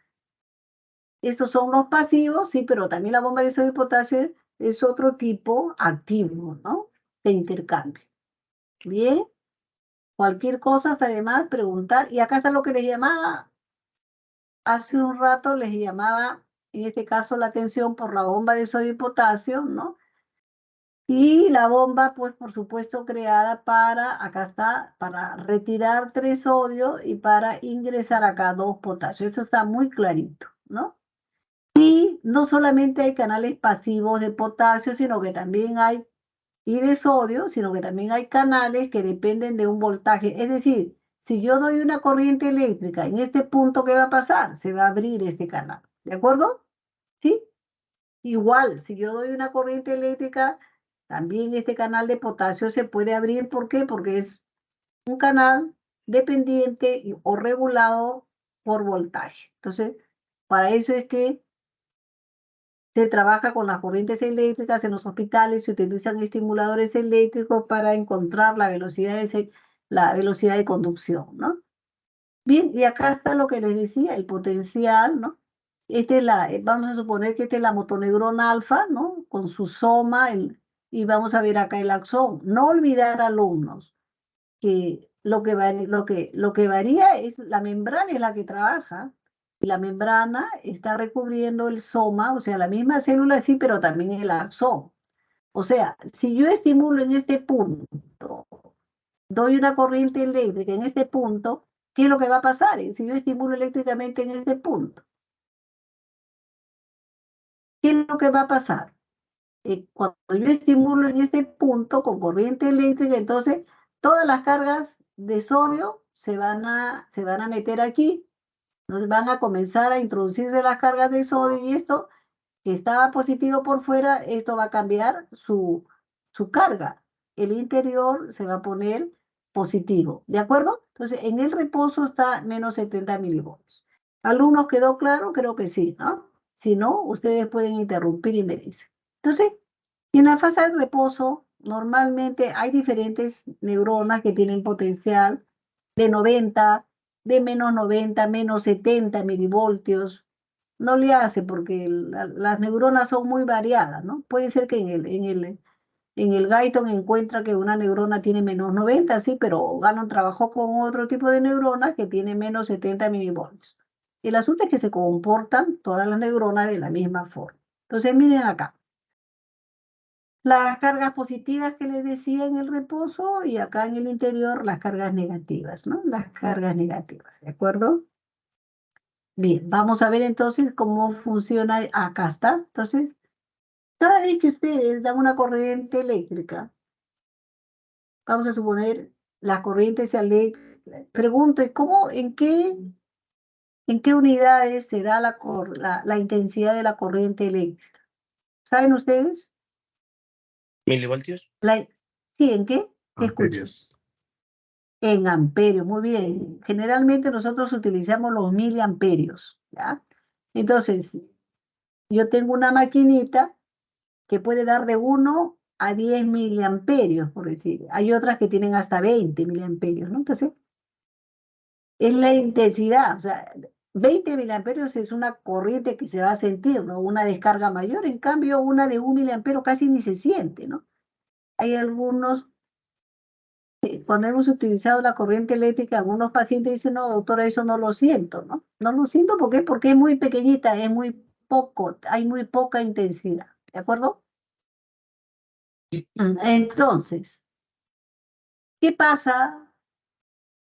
Estos son los pasivos, sí, pero también la bomba de sodio y potasio es otro tipo activo, ¿no?, de intercambio. Bien, cualquier cosa, además, preguntar. Y acá está lo que les llamaba, hace un rato les llamaba, en este caso, la atención por la bomba de sodio y potasio, ¿no? Y la bomba, pues, por supuesto, creada para, acá está, para retirar 3 sodio y para ingresar acá 2 potasio. Esto está muy clarito, ¿no? Y no solamente hay canales pasivos de potasio, sino que también hay, y de sodio, sino que también hay canales que dependen de un voltaje. Es decir, si yo doy una corriente eléctrica en este punto, ¿qué va a pasar? Se va a abrir este canal. ¿De acuerdo? ¿Sí? Igual, si yo doy una corriente eléctrica, también este canal de potasio se puede abrir. ¿Por qué? Porque es un canal dependiente o regulado por voltaje. Entonces, para eso es que se trabaja con las corrientes eléctricas en los hospitales, se utilizan estimuladores eléctricos para encontrar la velocidad de conducción, ¿no? Bien, y acá está lo que les decía, el potencial, ¿no? Vamos a suponer que esta es la motoneurona alfa, ¿no? Con su soma, y vamos a ver acá el axón. No olvidar, alumnos, que lo que varía es la membrana, es la que trabaja. Y la membrana está recubriendo el soma, o sea, la misma célula sí, pero también el axón. O sea, si yo estimulo en este punto, doy una corriente eléctrica en este punto, ¿qué es lo que va a pasar? Si yo estimulo eléctricamente en este punto, ¿qué es lo que va a pasar? Cuando yo estimulo en este punto con corriente eléctrica, entonces todas las cargas de sodio se van a meter aquí, nos van a comenzar a introducirse las cargas de sodio, y esto que estaba positivo por fuera, esto va a cambiar su carga. El interior se va a poner positivo, ¿de acuerdo? Entonces, en el reposo está menos 70 milivoltios. ¿Alumnos quedó claro? Creo que sí, ¿no? Si no, ustedes pueden interrumpir y me dicen. Entonces, en la fase de reposo, normalmente hay diferentes neuronas que tienen potencial de 90, de menos 90, menos 70 milivoltios. No le hace porque las neuronas son muy variadas, ¿no? Puede ser que en el Guyton encuentra que una neurona tiene menos 90, sí, pero Gannon trabajó con otro tipo de neurona que tiene menos 70 milivoltios. El asunto es que se comportan todas las neuronas de la misma forma. Entonces, miren acá. Las cargas positivas que les decía en el reposo, y acá en el interior las cargas negativas, ¿no? Las cargas negativas, ¿de acuerdo? Bien, vamos a ver entonces cómo funciona. Acá está. Entonces, cada vez que ustedes dan una corriente eléctrica, vamos a suponer la corriente se eléctrica. Pregunto, en qué unidades se da la intensidad de la corriente eléctrica? ¿Saben ustedes? ¿Milivoltios? Sí, ¿en qué? ¿Qué escuchan? Amperios. En amperios, muy bien. Generalmente nosotros utilizamos los miliamperios, ¿ya? Entonces, yo tengo una maquinita que puede dar de 1 a 10 miliamperios, por decir. Hay otras que tienen hasta 20 miliamperios, ¿no? Entonces, es la intensidad, o sea, 20 miliamperios es una corriente que se va a sentir, ¿no? Una descarga mayor. En cambio, una de 1 miliampero casi ni se siente, ¿no? Hay algunos, cuando hemos utilizado la corriente eléctrica, algunos pacientes dicen, no, doctora, eso no lo siento, ¿no? No lo siento porque es muy pequeñita, es muy poco, hay muy poca intensidad, ¿de acuerdo? Entonces, ¿qué pasa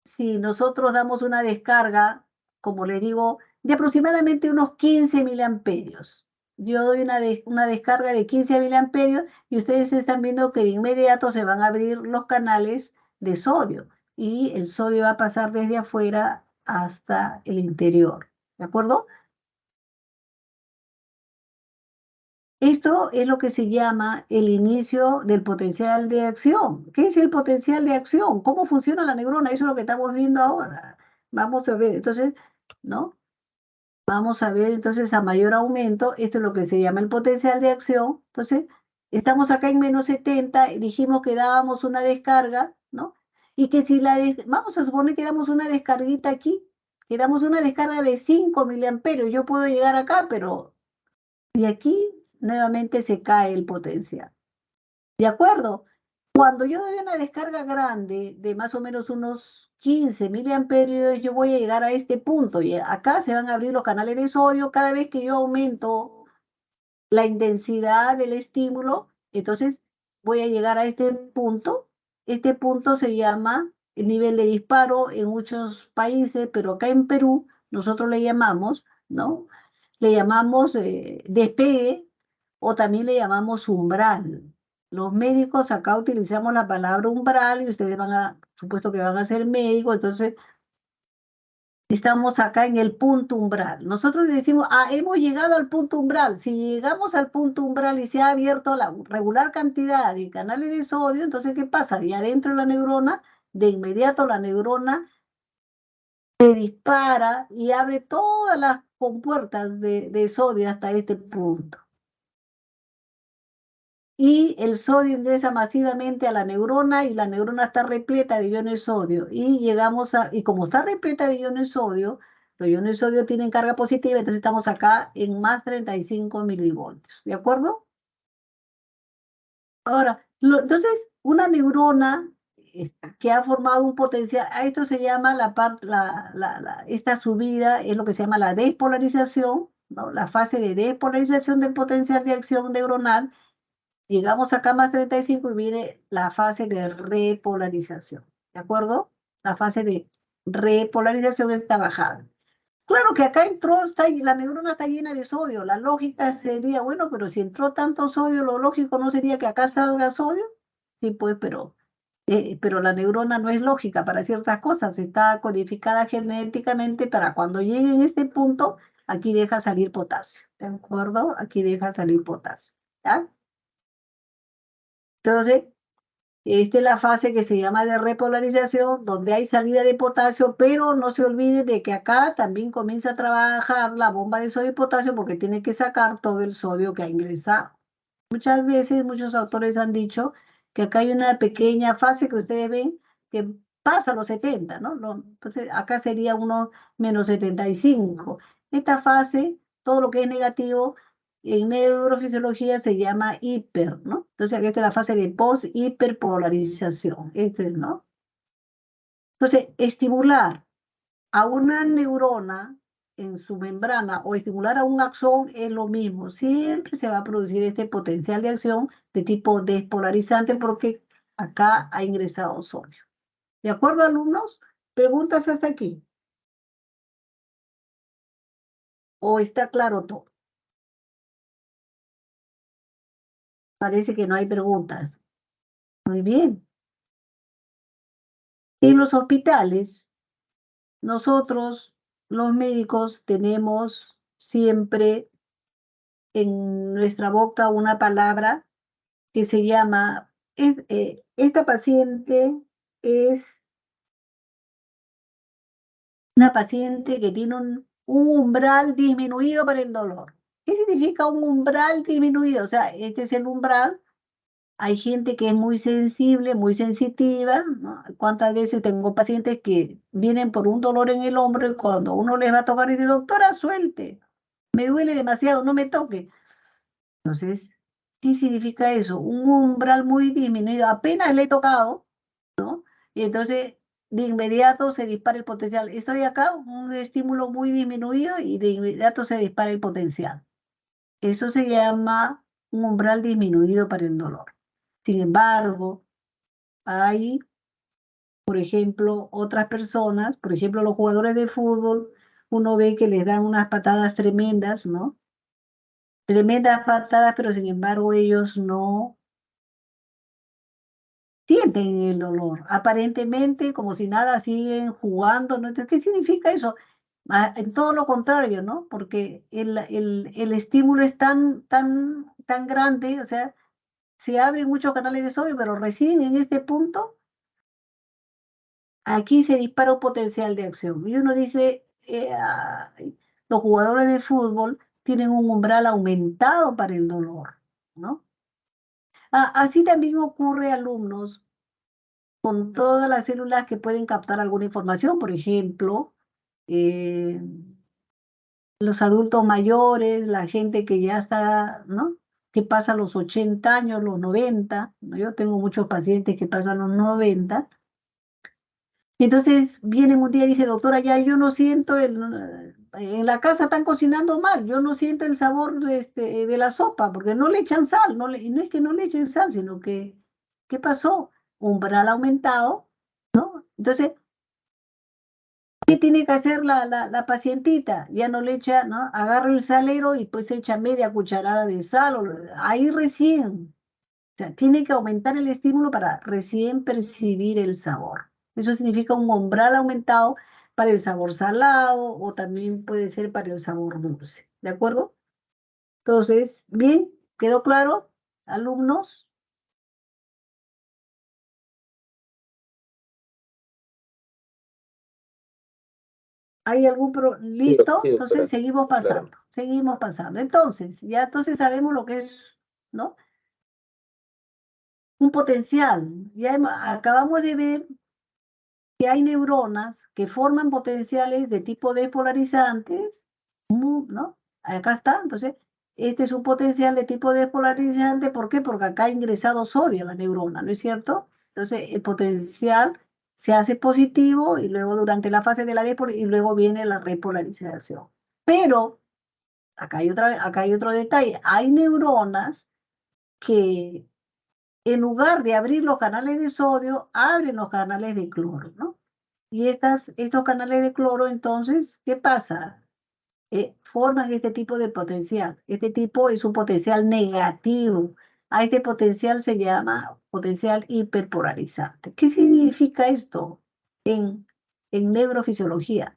si nosotros damos una descarga, como les digo, de aproximadamente unos 15 miliamperios? Yo doy una descarga de 15 miliamperios y ustedes están viendo que de inmediato se van a abrir los canales de sodio y el sodio va a pasar desde afuera hasta el interior, ¿de acuerdo? Esto es lo que se llama el inicio del potencial de acción. ¿Qué es el potencial de acción? ¿Cómo funciona la neurona? Eso es lo que estamos viendo ahora. Vamos a ver, entonces, ¿no? Vamos a ver, entonces, a mayor aumento, esto es lo que se llama el potencial de acción. Entonces, estamos acá en menos 70, y dijimos que dábamos una descarga, ¿no? Y que si vamos a suponer que damos una descarguita aquí, que damos una descarga de 5 miliamperios, yo puedo llegar acá, pero y aquí nuevamente se cae el potencial. ¿De acuerdo? Cuando yo doy una descarga grande de más o menos unos 15 miliamperios, yo voy a llegar a este punto y acá se van a abrir los canales de sodio. Cada vez que yo aumento la intensidad del estímulo, entonces voy a llegar a este punto. Este punto se llama el nivel de disparo en muchos países, pero acá en Perú nosotros le llamamos, ¿no? le llamamos despegue o también le llamamos umbral. Los médicos acá utilizamos la palabra umbral y ustedes supuesto que van a ser médicos, entonces estamos acá en el punto umbral. Nosotros le decimos, hemos llegado al punto umbral. Si llegamos al punto umbral y se ha abierto la regular cantidad de canales de sodio, entonces, ¿qué pasa? Y adentro de la neurona, de inmediato la neurona se dispara y abre todas las compuertas de sodio hasta este punto. Y el sodio ingresa masivamente a la neurona y la neurona está repleta de iones de sodio. Y como está repleta de iones de sodio, los iones de sodio tienen carga positiva, entonces estamos acá en más 35 milivoltios. ¿De acuerdo? Ahora, entonces, una neurona que ha formado un potencial, a esto se llama esta subida, es lo que se llama la despolarización, ¿no? La fase de despolarización del potencial de acción neuronal. Llegamos acá más 35 y viene la fase de repolarización, ¿de acuerdo? La fase de repolarización está bajada. Claro que acá la neurona está llena de sodio. La lógica sería, bueno, pero si entró tanto sodio, lo lógico no sería que acá salga sodio. Sí, pues, pero la neurona no es lógica para ciertas cosas. Está codificada genéticamente para cuando llegue en este punto, aquí deja salir potasio. ¿De acuerdo? Aquí deja salir potasio. ¿Ya? Entonces, esta es la fase que se llama de repolarización, donde hay salida de potasio, pero no se olvide de que acá también comienza a trabajar la bomba de sodio y potasio porque tiene que sacar todo el sodio que ha ingresado. Muchas veces, muchos autores han dicho que acá hay una pequeña fase que ustedes ven que pasa a los 70, ¿no? Entonces, acá sería uno menos 75. Esta fase, todo lo que es negativo, en neurofisiología se llama hiper, ¿no? Entonces, aquí está la fase de post-hiperpolarización, ¿no? Entonces, estimular a una neurona en su membrana o estimular a un axón es lo mismo. Siempre se va a producir este potencial de acción de tipo despolarizante porque acá ha ingresado sodio. ¿De acuerdo, alumnos? ¿Preguntas hasta aquí? ¿O está claro todo? Parece que no hay preguntas. Muy bien. En los hospitales, nosotros, los médicos, tenemos siempre en nuestra boca una palabra que se llama, esta paciente es una paciente que tiene un umbral disminuido para el dolor. ¿Qué significa un umbral disminuido? O sea, este es el umbral. Hay gente que es muy sensible, muy sensitiva, ¿no? ¿Cuántas veces tengo pacientes que vienen por un dolor en el hombro y cuando uno les va a tocar y dice, doctora, suelte, me duele demasiado, no me toque? Entonces, ¿qué significa eso? Un umbral muy disminuido, apenas le he tocado, ¿no? Y entonces de inmediato se dispara el potencial. Estoy acá, un estímulo muy disminuido y de inmediato se dispara el potencial. Eso se llama un umbral disminuido para el dolor. Sin embargo, hay, por ejemplo, otras personas, por ejemplo, los jugadores de fútbol, uno ve que les dan unas patadas tremendas, ¿no? Tremendas patadas, pero sin embargo ellos no sienten el dolor. Aparentemente, como si nada, siguen jugando, ¿no? Entonces, ¿qué significa eso? En todo lo contrario, ¿no? Porque el estímulo es tan grande, o sea, se abren muchos canales de sodio, pero recién en este punto, aquí se dispara un potencial de acción. Y uno dice, los jugadores de fútbol tienen un umbral aumentado para el dolor, ¿no? Así también ocurre, alumnos, con todas las células que pueden captar alguna información, por ejemplo, eh, los adultos mayores, la gente que ya está, ¿no? Que pasa los 80 años, los 90, ¿no? Yo tengo muchos pacientes que pasan los 90. Entonces vienen un día y dice, doctora, ya yo no siento en la casa están cocinando mal, yo no siento el sabor de la sopa, porque no le echan sal, y no es que no le echen sal, sino que, ¿qué pasó? Umbral aumentado, ¿no? Entonces, ¿Qué tiene que hacer la pacientita? Ya no le echa, ¿no? Agarra el salero y pues echa media cucharada de sal, ahí recién. O sea, tiene que aumentar el estímulo para recién percibir el sabor. Eso significa un umbral aumentado para el sabor salado o también puede ser para el sabor dulce. ¿De acuerdo? Entonces, bien, ¿quedó claro, alumnos? ¿Hay algún listo? sí, doctora. Entonces seguimos pasando, Claro. seguimos pasando. Entonces, ya entonces sabemos lo que es, ¿no? Un potencial. Ya acabamos de ver que hay neuronas que forman potenciales de tipo despolarizantes, ¿no? Acá está, entonces, este es un potencial de tipo despolarizante, ¿por qué? Porque acá ha ingresado sodio a la neurona, ¿no es cierto? Entonces, el potencial se hace positivo y luego durante la fase de la y luego viene la repolarización. Pero, acá hay otro detalle, hay neuronas que en lugar de abrir los canales de sodio, abren los canales de cloro, ¿no? Y estos canales de cloro, entonces, ¿qué pasa? Forman este tipo de potencial. Este tipo es un potencial negativo. A este potencial se llama potencial hiperpolarizante. ¿Qué significa esto en neurofisiología?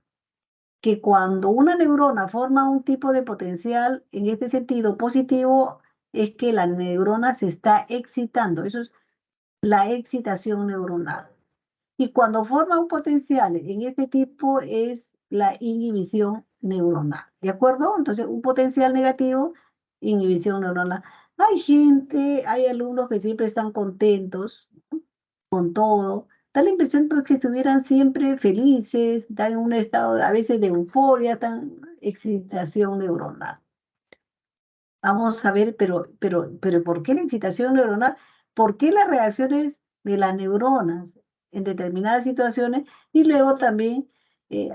Que cuando una neurona forma un tipo de potencial, en este sentido positivo, es que la neurona se está excitando. Eso es la excitación neuronal. Y cuando forma un potencial en este tipo es la inhibición neuronal. ¿De acuerdo? Entonces, un potencial negativo, inhibición neuronal. Hay gente, hay alumnos que siempre están contentos con todo. Da la impresión pues, que estuvieran siempre felices, dan un estado a veces de euforia, tan excitación neuronal. Vamos a ver, pero ¿por qué la excitación neuronal? ¿Por qué las reacciones de las neuronas en determinadas situaciones? Y luego también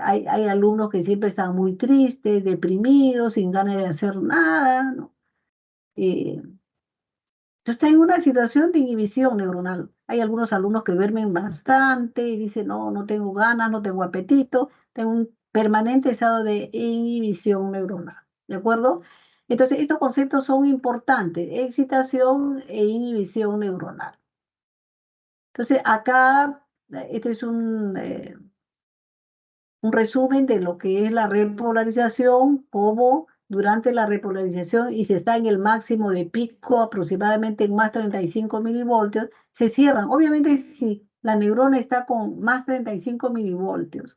hay alumnos que siempre están muy tristes, deprimidos, sin ganas de hacer nada, ¿no? Está en una situación de inhibición neuronal. Hay algunos alumnos que duermen bastante y dicen, no, no tengo ganas, no tengo apetito, tengo un permanente estado de inhibición neuronal. ¿De acuerdo? Entonces, estos conceptos son importantes, excitación e inhibición neuronal. Entonces, acá, este es un resumen de lo que es la repolarización, cómo durante la repolarización y si está en el máximo de pico, aproximadamente en más 35 milivoltios, se cierran. Obviamente, si la neurona está con más 35 milivoltios,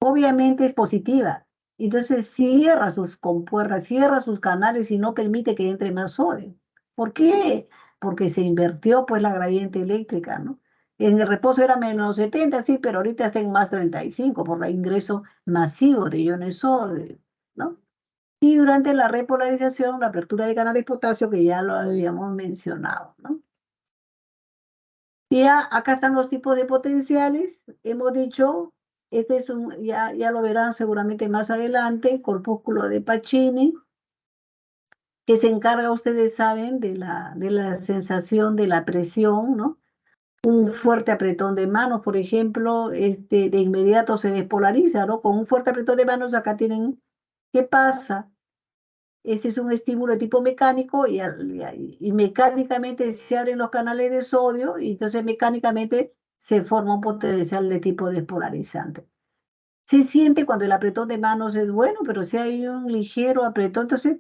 obviamente es positiva. Entonces cierra sus compuertas, cierra sus canales y no permite que entre más sodio. ¿Por qué? Porque se invirtió pues la gradiente eléctrica, ¿no? En el reposo era menos 70, sí, pero ahorita está en más 35 por el ingreso masivo de iones sodio, ¿no? Y durante la repolarización, la apertura de canales de potasio, que ya lo habíamos mencionado, ¿no? Y ya acá están los tipos de potenciales. Hemos dicho, este es ya lo verán seguramente más adelante, corpúsculo de Pacini, que se encarga, ustedes saben, de la sensación de la presión, ¿no? Un fuerte apretón de manos, por ejemplo, de inmediato se despolariza, ¿no? Con un fuerte apretón de manos acá tienen, ¿qué pasa? Este es un estímulo de tipo mecánico y mecánicamente se abren los canales de sodio y entonces mecánicamente se forma un potencial de tipo despolarizante. Se siente cuando el apretón de manos es bueno, pero si hay un ligero apretón, entonces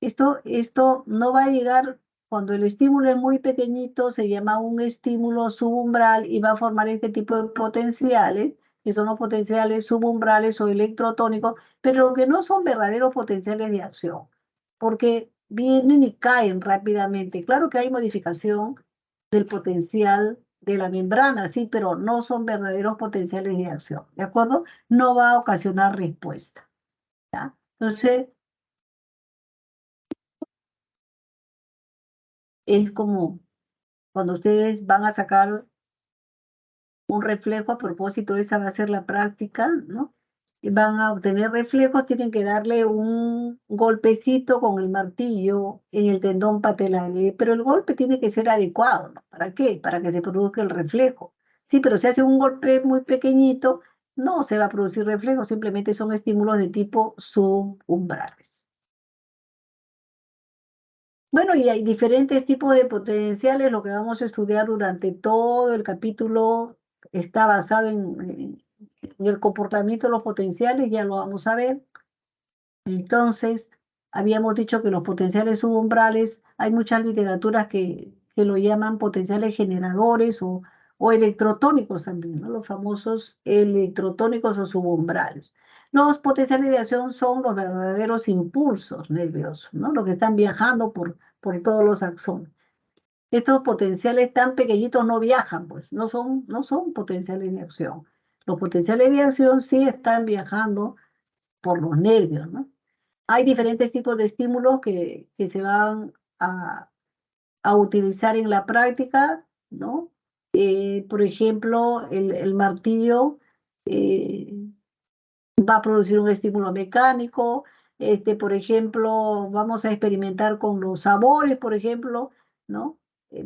esto no va a llegar cuando el estímulo es muy pequeñito, se llama un estímulo subumbral y va a formar este tipo de potenciales, que son los potenciales subumbrales o electrotónicos, pero que no son verdaderos potenciales de acción, porque vienen y caen rápidamente. Claro que hay modificación del potencial de la membrana, sí, pero no son verdaderos potenciales de acción, ¿de acuerdo? No va a ocasionar respuesta, ¿ya? Entonces, es como cuando ustedes van a sacar un reflejo, a propósito, esa va a ser la práctica, ¿no? Y van a obtener reflejos, tienen que darle un golpecito con el martillo en el tendón patelar, pero el golpe tiene que ser adecuado, ¿no? ¿Para qué? Para que se produzca el reflejo. Sí, pero si hace un golpe muy pequeñito, no se va a producir reflejo, simplemente son estímulos de tipo subumbrales. Bueno, y hay diferentes tipos de potenciales, lo que vamos a estudiar durante todo el capítulo está basado en el comportamiento de los potenciales, ya lo vamos a ver. Entonces, habíamos dicho que los potenciales subumbrales, hay muchas literaturas que lo llaman potenciales generadores o electrotónicos también, ¿no? Los famosos electrotónicos o subumbrales. Los potenciales de acción son los verdaderos impulsos nerviosos, ¿no? Los que están viajando por todos los axones. Estos potenciales tan pequeñitos no viajan, pues, no son potenciales de acción. Los potenciales de acción sí están viajando por los nervios, ¿no? Hay diferentes tipos de estímulos que se van a utilizar en la práctica, ¿no? Por ejemplo, el martillo va a producir un estímulo mecánico. Por ejemplo, vamos a experimentar con los sabores, por ejemplo, ¿no?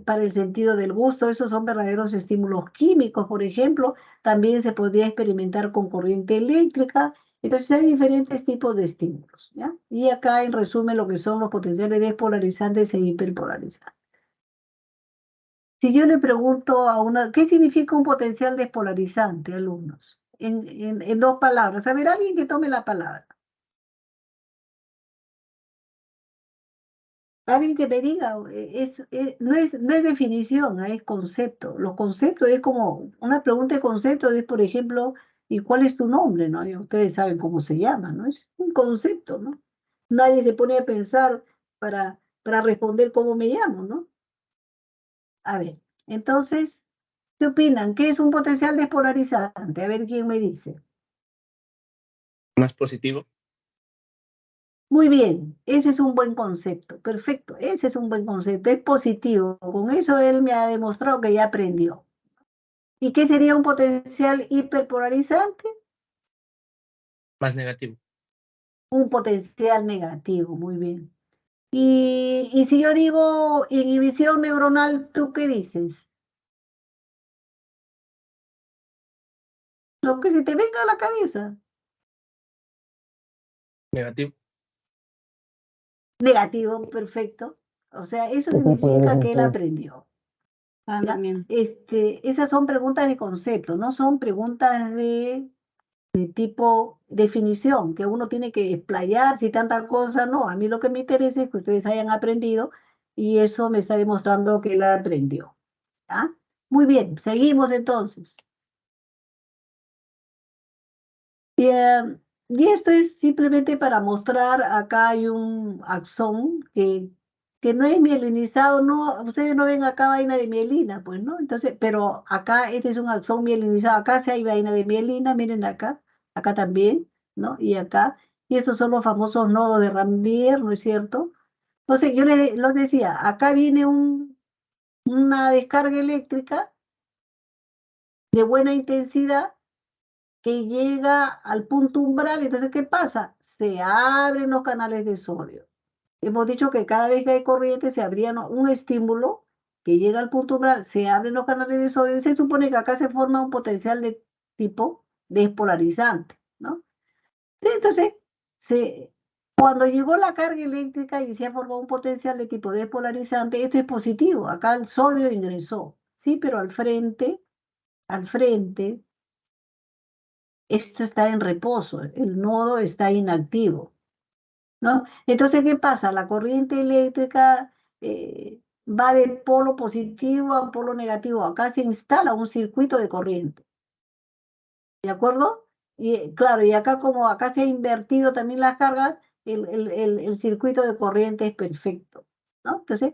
Para el sentido del gusto, esos son verdaderos estímulos químicos, por ejemplo. También se podría experimentar con corriente eléctrica. Entonces hay diferentes tipos de estímulos, ¿ya? Y acá en resumen lo que son los potenciales despolarizantes e hiperpolarizantes. Si yo le pregunto a una, ¿qué significa un potencial despolarizante, alumnos? En dos palabras. A ver, alguien que tome la palabra. Alguien que me diga, no es definición, es concepto. Los conceptos es como una pregunta de concepto, es por ejemplo, ¿y cuál es tu nombre? ¿No? Y ustedes saben cómo se llama, ¿no? Es un concepto, ¿no? Nadie se pone a pensar para responder cómo me llamo, ¿no? A ver, entonces, ¿qué opinan? ¿Qué es un potencial despolarizante? A ver quién me dice. Más positivo. Muy bien, ese es un buen concepto, perfecto, ese es un buen concepto, es positivo. Con eso él me ha demostrado que ya aprendió. ¿Y qué sería un potencial hiperpolarizante? Más negativo. Un potencial negativo, muy bien. Y si yo digo inhibición neuronal, ¿tú qué dices? Lo que se te venga a la cabeza. Negativo. Negativo, perfecto. O sea, eso significa que él aprendió. Ah, ¿Ya? también. Esas son preguntas de concepto, no son preguntas de tipo definición, que uno tiene que explayarse y tanta cosa. No, a mí lo que me interesa es que ustedes hayan aprendido y eso me está demostrando que él aprendió. ¿Ya? Muy bien, seguimos entonces. Y esto es simplemente para mostrar, acá hay un axón que no es mielinizado, no, ustedes no ven acá vaina de mielina, pues, ¿no? Entonces, pero acá este es un axón mielinizado, acá sí hay vaina de mielina, miren acá también, ¿no? Y acá, y estos son los famosos nodos de Rambier, ¿no es cierto? Entonces, yo les decía, acá viene una descarga eléctrica de buena intensidad que llega al punto umbral. Entonces, ¿qué pasa? Se abren los canales de sodio. Hemos dicho que cada vez que hay corriente se abría un estímulo que llega al punto umbral, se abren los canales de sodio y se supone que acá se forma un potencial de tipo despolarizante, ¿no? Entonces, cuando llegó la carga eléctrica y se ha formado un potencial de tipo despolarizante, esto es positivo. Acá el sodio ingresó, sí, pero al frente, esto está en reposo, el nodo está inactivo, ¿no? Entonces, ¿qué pasa? La corriente eléctrica va de polo positivo a polo negativo. Acá se instala un circuito de corriente, ¿de acuerdo? Y claro, y acá como acá se ha invertido también las cargas, el circuito de corriente es perfecto, ¿no? Entonces,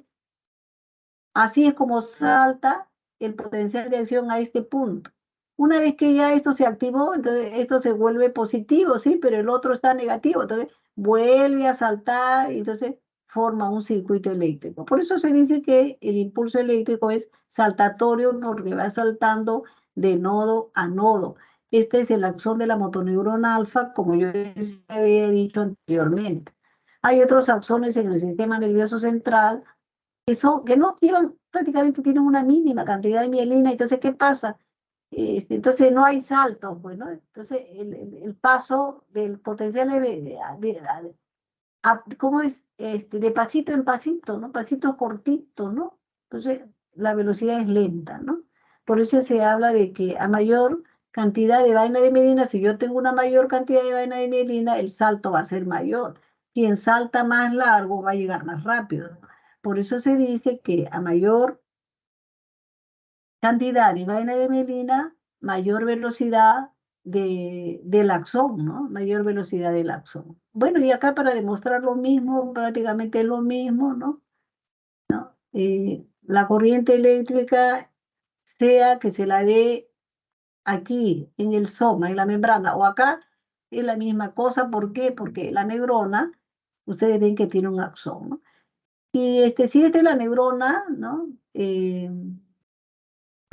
así es como salta el potencial de acción a este punto. Una vez que ya esto se activó, entonces esto se vuelve positivo, sí, pero el otro está negativo, entonces vuelve a saltar y entonces forma un circuito eléctrico. Por eso se dice que el impulso eléctrico es saltatorio porque va saltando de nodo a nodo. Este es el axón de la motoneurona alfa, como yo les había dicho anteriormente. Hay otros axones en el sistema nervioso central que no llevan, prácticamente tienen una mínima cantidad de mielina. Entonces, ¿qué pasa? Entonces no hay salto, pues, ¿no? Entonces el paso del potencial es ¿cómo es? De pasito en pasito, ¿no? Pasitos cortitos, ¿no? Entonces la velocidad es lenta, ¿no? Por eso se habla de que a mayor cantidad de vaina de melina, si yo tengo una mayor cantidad de vaina de melina, el salto va a ser mayor. Quien salta más largo va a llegar más rápido, ¿no? Por eso se dice que a mayor cantidad de vaina de melina, mayor velocidad del axón, ¿no? Mayor velocidad del axón. Bueno, y acá para demostrar lo mismo, prácticamente lo mismo, ¿no? La corriente eléctrica, sea que se la dé aquí, en el soma, en la membrana, o acá, es la misma cosa. ¿Por qué? Porque la neurona, ustedes ven que tiene un axón, ¿no? Y si esta es la neurona, ¿no?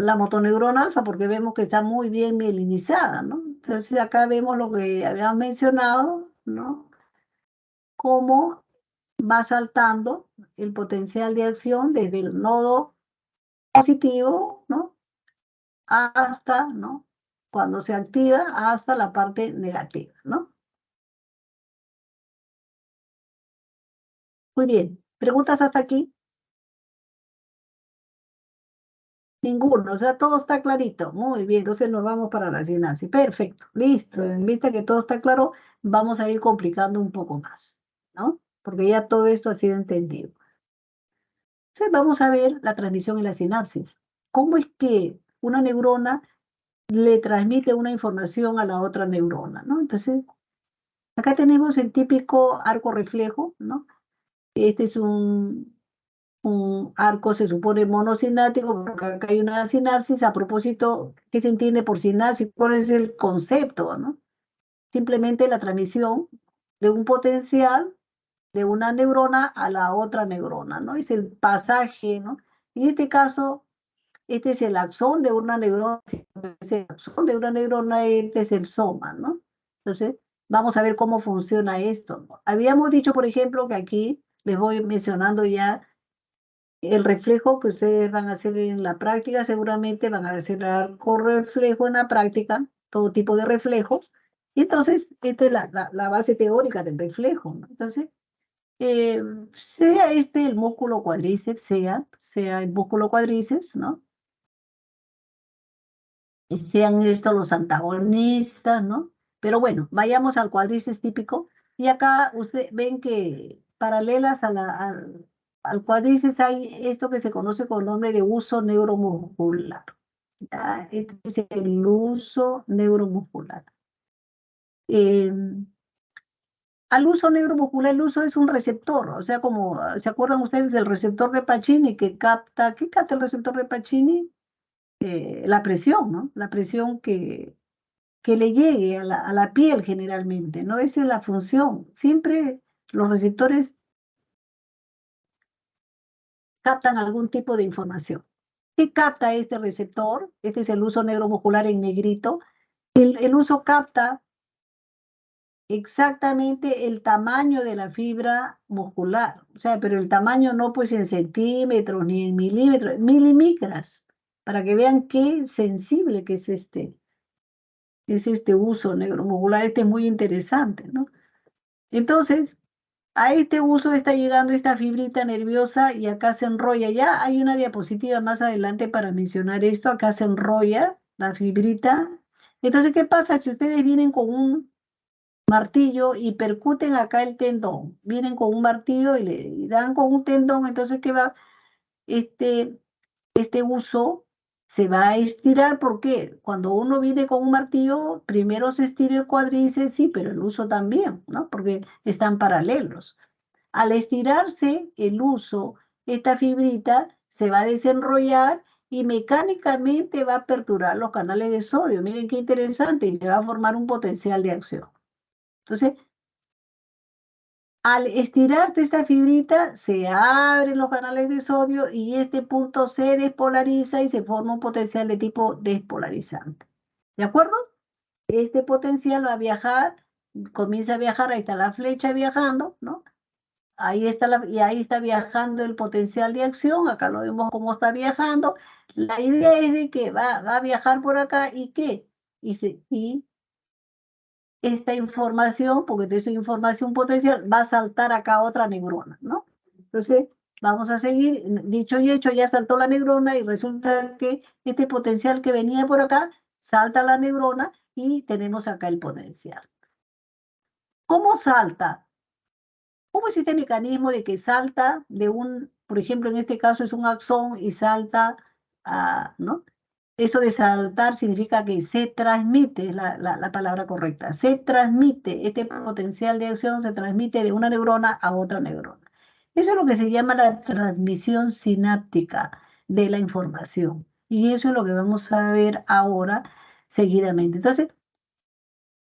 La motoneurona alfa, porque vemos que está muy bien mielinizada, ¿no? Entonces acá vemos lo que habíamos mencionado, ¿no? Cómo va saltando el potencial de acción desde el nodo positivo, ¿no? Hasta, ¿no? Cuando se activa, hasta la parte negativa, ¿no? Muy bien. ¿Preguntas hasta aquí? Ninguno, o sea, todo está clarito. Muy bien, entonces nos vamos para la sinapsis. Perfecto, listo. En vista que todo está claro, vamos a ir complicando un poco más, ¿no? Porque ya todo esto ha sido entendido. Entonces vamos a ver la transmisión en la sinapsis. ¿Cómo es que una neurona le transmite una información a la otra neurona, ¿no? Entonces, acá tenemos el típico arco reflejo, ¿no? Este es un arco, se supone monosináptico, porque acá hay una sinapsis. A propósito, ¿qué se entiende por sinapsis? ¿Cuál es el concepto, no? Simplemente la transmisión de un potencial de una neurona a la otra neurona, ¿no? Es el pasaje, ¿no? En este caso, este es el axón de una neurona, es el axón de una neurona, este es el soma, ¿no? Entonces, vamos a ver cómo funciona esto, ¿no? Habíamos dicho, por ejemplo, que aquí les voy mencionando ya el reflejo que ustedes van a hacer en la práctica. Seguramente van a hacer arco reflejo en la práctica, todo tipo de reflejos. Y entonces, esta es la base teórica del reflejo, ¿no? Entonces, sea el músculo cuádriceps, sea el músculo cuádriceps, ¿no? Y sean estos los antagonistas, ¿no? Pero bueno, vayamos al cuádriceps típico. Y acá ustedes ven que paralelas al cuádriceps hay esto que se conoce con el nombre de uso neuromuscular. ¿Ya? Este es el uso neuromuscular. Al uso neuromuscular, el uso es un receptor, o sea, como, ¿se acuerdan ustedes del receptor de Pacini que capta? ¿Qué capta el receptor de Pacini? La presión, ¿no? La presión que le llegue a la piel generalmente, ¿no? Esa es la función. Siempre los receptores captan algún tipo de información. ¿Qué capta este receptor? Este es el uso neuromuscular en negrito. El uso capta exactamente el tamaño de la fibra muscular. O sea, pero el tamaño no pues en centímetros ni en milímetros, milimicras, para que vean qué sensible que es este uso neuromuscular. Este es muy interesante, ¿no? Entonces, a este uso está llegando esta fibrita nerviosa y acá se enrolla. Ya hay una diapositiva más adelante para mencionar esto. Acá se enrolla la fibrita. Entonces, ¿qué pasa si ustedes vienen con un martillo y percuten acá el tendón? Vienen con un martillo y le dan con un tendón. Entonces, ¿qué va? Este uso se va a estirar. Porque cuando uno viene con un martillo, primero se estira el cuádriceps, sí, pero el uso también, ¿no? Porque están paralelos. Al estirarse el uso, esta fibrita se va a desenrollar y mecánicamente va a aperturar los canales de sodio. Miren qué interesante, y se va a formar un potencial de acción. Entonces, al estirarte esta fibrita, se abren los canales de sodio y este punto se despolariza y se forma un potencial de tipo despolarizante. ¿De acuerdo? Este potencial va a viajar, comienza a viajar, ahí está la flecha viajando, ¿no? Ahí está viajando el potencial de acción. Acá lo vemos cómo está viajando. la idea es de que va a viajar por acá y ¿qué? Y esta información, porque esa información potencial, va a saltar acá a otra neurona, ¿no? Entonces, vamos a seguir, dicho y hecho, ya saltó la neurona y resulta que este potencial que venía por acá, salta a la neurona y tenemos acá el potencial. ¿Cómo salta? ¿Cómo es este mecanismo de que salta de un, por ejemplo, en este caso es un axón y salta a, ¿no? Eso de saltar significa que se transmite, es la palabra correcta, se transmite, este potencial de acción se transmite de una neurona a otra neurona. Eso es lo que se llama la transmisión sináptica de la información. Y eso es lo que vamos a ver ahora seguidamente. Entonces,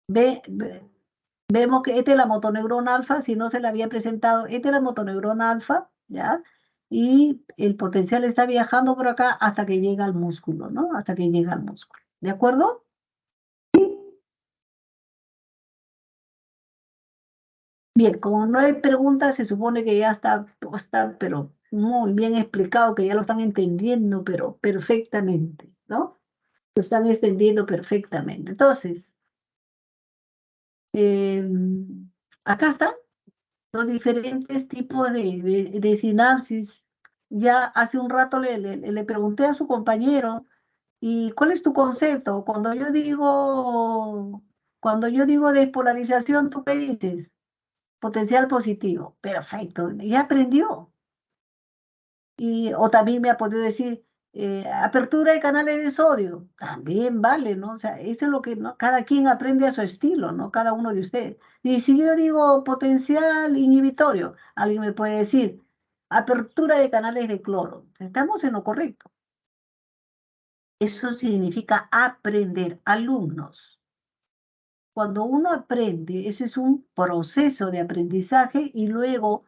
vemos que esta es la motoneurona alfa, si no se la había presentado, esta es la motoneurona alfa, ¿ya? Y el potencial está viajando por acá hasta que llega al músculo, ¿no? Hasta que llega al músculo. ¿De acuerdo? Bien, como no hay preguntas, se supone que ya está, pero muy bien explicado, que ya lo están entendiendo, pero perfectamente, ¿no? Lo están entendiendo perfectamente. Entonces, acá están los diferentes tipos de sinapsis. Ya hace un rato le pregunté a su compañero, ¿y cuál es tu concepto? Cuando yo digo despolarización, ¿tú qué dices? Potencial positivo. Perfecto, ya aprendió. O también me ha podido decir, apertura de canales de sodio. También vale, ¿no? O sea, eso es lo que, ¿no? Cada quien aprende a su estilo, ¿no? Cada uno de ustedes. Y si yo digo potencial inhibitorio, alguien me puede decir, apertura de canales de cloro. Estamos en lo correcto. Eso significa aprender, alumnos. Cuando uno aprende, ese es un proceso de aprendizaje y luego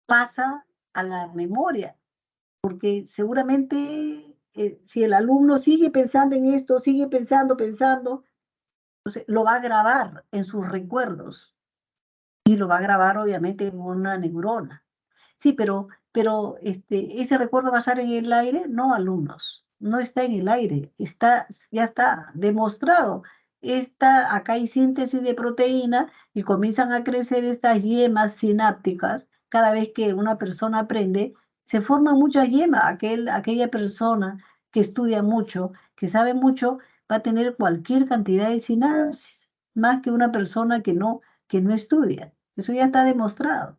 pasa a la memoria. Porque seguramente si el alumno sigue pensando en esto, sigue pensando, entonces lo va a grabar en sus recuerdos y lo va a grabar obviamente en una neurona. Sí, pero ese recuerdo va a estar en el aire, no, alumnos, no está en el aire, ya está demostrado. Acá hay síntesis de proteína y comienzan a crecer estas yemas sinápticas. Cada vez que una persona aprende, se forman muchas yemas. Aquella persona que estudia mucho, que sabe mucho, va a tener cualquier cantidad de sinapsis, más que una persona que no estudia. Eso ya está demostrado.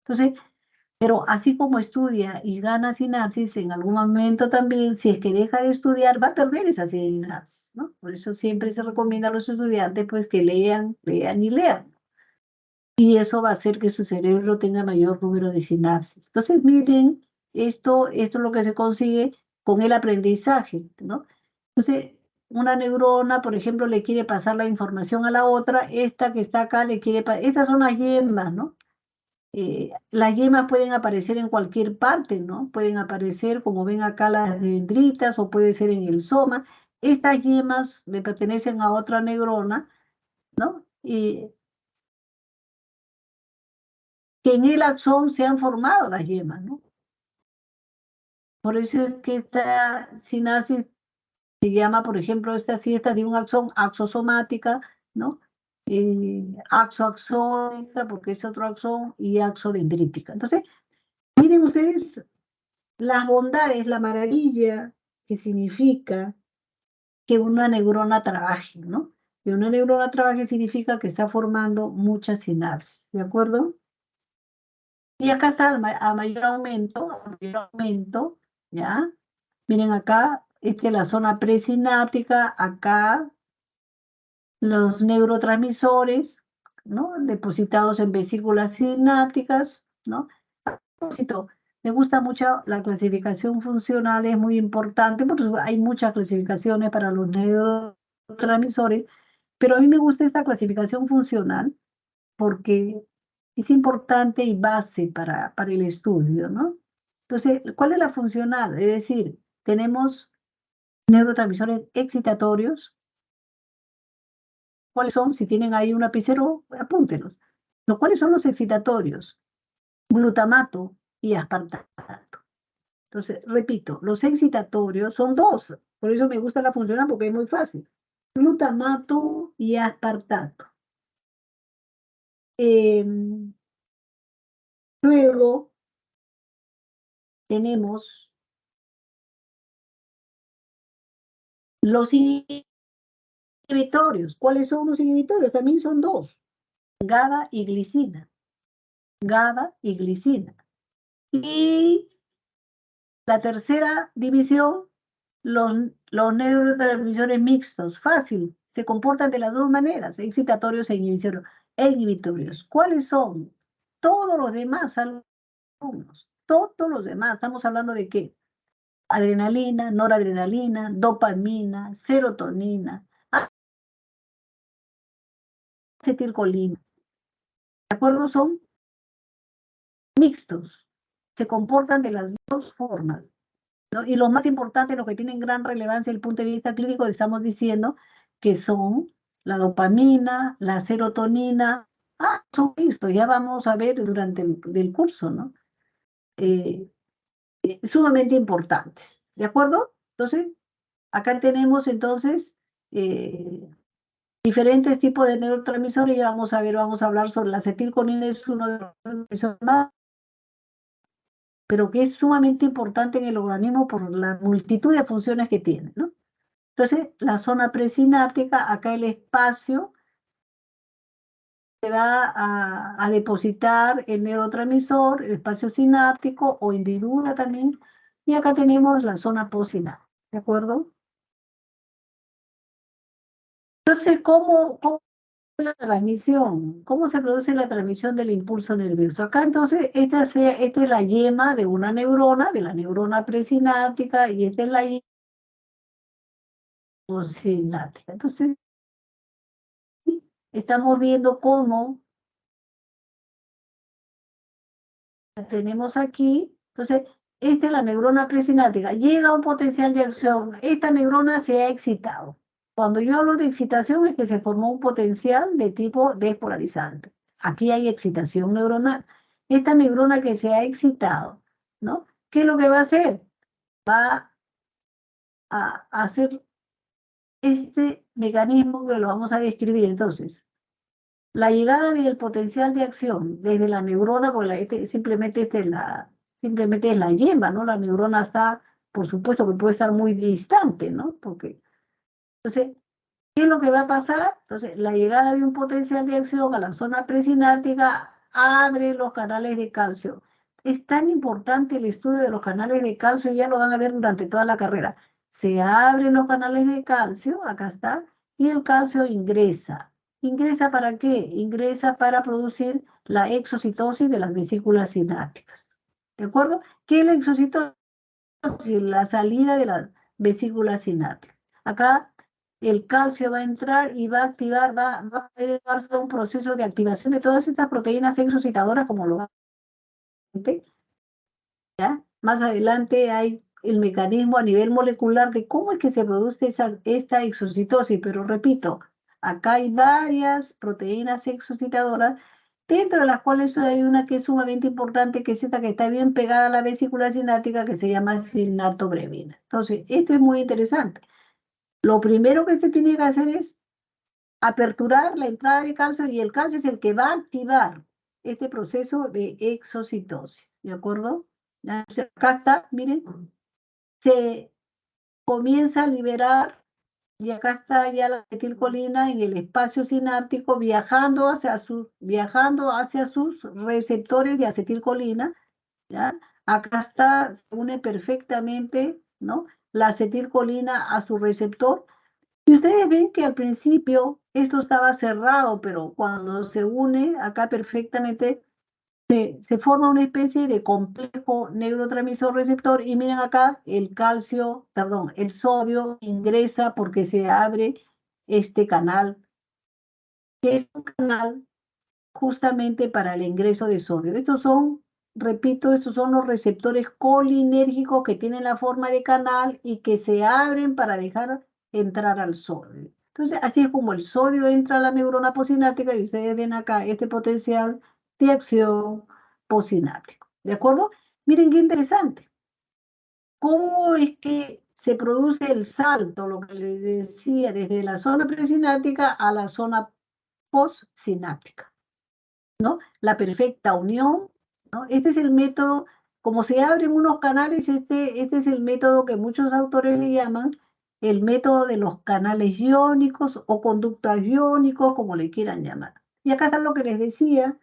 Entonces, pero así como estudia y gana sinapsis, en algún momento también, si es que deja de estudiar, va a perder esa sinapsis, ¿no? Por eso siempre se recomienda a los estudiantes pues que lean, lean y lean. Y eso va a hacer que su cerebro tenga mayor número de sinapsis. Entonces, miren, esto es lo que se consigue con el aprendizaje, ¿no? Entonces, una neurona, por ejemplo, le quiere pasar la información a la otra, esta que está acá le quiere pasar, estas son las yemas, ¿no? Las yemas pueden aparecer en cualquier parte, ¿no? Pueden aparecer, como ven acá, las dendritas o puede ser en el soma. Estas yemas le pertenecen a otra neurona, ¿no? Y que en el axón se han formado las yemas, ¿no? Por eso es que esta sinapsis se llama, por ejemplo, esta de un axón, axosomática, ¿no? Axoaxónica, porque es otro axón, y axodendrítica. Entonces, miren ustedes las bondades, la maravilla que significa que una neurona trabaje, ¿no? Que una neurona trabaje significa que está formando muchas sinapsis, ¿de acuerdo? Y acá está a mayor aumento, ¿ya? Miren acá, esta es la zona presináptica, acá los neurotransmisores, ¿no? Depositados en vesículas sinápticas, ¿no? Me gusta mucho la clasificación funcional, es muy importante, porque hay muchas clasificaciones para los neurotransmisores, pero a mí me gusta esta clasificación funcional porque es importante y base para el estudio, ¿no? Entonces, ¿cuál es la funcional? Es decir, tenemos neurotransmisores excitatorios. ¿Cuáles son? Si tienen ahí un lapicero, apúntelos. ¿Cuáles son los excitatorios? Glutamato y aspartato. Entonces, repito, los excitatorios son dos. Por eso me gusta la funcional porque es muy fácil. Glutamato y aspartato. Luego tenemos los inhibitorios. ¿Cuáles son los inhibitorios? También son dos. GABA y glicina. GABA y glicina. Y la tercera división, los neurotransmisores mixtos. Fácil. Se comportan de las dos maneras, excitatorios e inhibitorios. ¿Cuáles son? Todos los demás alumnos. Todos los demás. ¿Estamos hablando de qué? Adrenalina, noradrenalina, dopamina, serotonina, acetilcolina. ¿De acuerdo? Son mixtos. Se comportan de las dos formas, ¿no? Y lo más importante, lo que tienen gran relevancia desde el punto de vista clínico, estamos diciendo que son la dopamina, la serotonina. Son mixtos, ya vamos a ver durante el curso, ¿no? Sumamente importantes. ¿De acuerdo? Entonces, acá tenemos entonces diferentes tipos de neurotransmisores y vamos a ver, vamos a hablar sobre la acetilcolina, es uno de los neurotransmisores más, pero que es sumamente importante en el organismo por la multitud de funciones que tiene, ¿no? Entonces, la zona presináptica, acá el espacio se va a depositar el neurotransmisor, el espacio sináptico o hendidura también, y acá tenemos la zona postsináptica, ¿de acuerdo? Entonces, ¿cómo la transmisión? ¿Cómo se produce la transmisión del impulso nervioso? Acá entonces, esta es la yema de una neurona, de la neurona presináptica, y esta es la yema postsináptica. Entonces, estamos viendo cómo tenemos aquí, entonces, esta es la neurona presináptica, llega a un potencial de acción, esta neurona se ha excitado. Cuando yo hablo de excitación es que se formó un potencial de tipo despolarizante. Aquí hay excitación neuronal. Esta neurona que se ha excitado, ¿no? ¿Qué es lo que va a hacer? Va a hacer este mecanismo que lo vamos a describir entonces. La llegada del potencial de acción desde la neurona, porque simplemente es la yema, ¿no? La neurona está, por supuesto que puede estar muy distante, ¿no? Porque, entonces, ¿qué es lo que va a pasar? Entonces, la llegada de un potencial de acción a la zona presináptica abre los canales de calcio. Es tan importante el estudio de los canales de calcio, ya lo van a ver durante toda la carrera. Se abren los canales de calcio, acá está, y el calcio ingresa. ¿Ingresa para qué? Ingresa para producir la exocitosis de las vesículas sinápticas. ¿De acuerdo? ¿Qué es la exocitosis? La salida de las vesículas sinápticas. Acá el calcio va a entrar y va a activar, va a llevarse a un proceso de activación de todas estas proteínas exocitadoras como lo va a ver. ¿Ya? Más adelante hay el mecanismo a nivel molecular de cómo es que se produce esta exocitosis, pero repito, acá hay varias proteínas exocitadoras, dentro de las cuales hay una que es sumamente importante, que es esta que está bien pegada a la vesícula sináptica, que se llama sinatobrevina. Entonces, esto es muy interesante. Lo primero que se tiene que hacer es aperturar la entrada de calcio, y el calcio es el que va a activar este proceso de exocitosis, ¿de acuerdo? Acá está, miren, se comienza a liberar, y acá está ya la acetilcolina en el espacio sináptico viajando hacia sus receptores de acetilcolina, ¿ya? Acá está, se une perfectamente, ¿no? La acetilcolina a su receptor. Y ustedes ven que al principio esto estaba cerrado, pero cuando se une acá perfectamente, se forma una especie de complejo neurotransmisor receptor, y miren acá, el sodio ingresa porque se abre este canal, que es un canal justamente para el ingreso de sodio. Estos son, repito, estos son los receptores colinérgicos que tienen la forma de canal y que se abren para dejar entrar al sodio. Entonces, así es como el sodio entra a la neurona postsináptica, y ustedes ven acá este potencial de acción postsináptico. ¿De acuerdo? Miren qué interesante. ¿cómo es que se produce el salto, lo que les decía, desde la zona presináptica a la zona postsináptica? ¿No? La perfecta unión, ¿no? Este es el método, como se abren unos canales, este es el método que muchos autores le llaman el método de los canales iónicos o conductos iónicos, como le quieran llamar. Y acá está lo que les decía,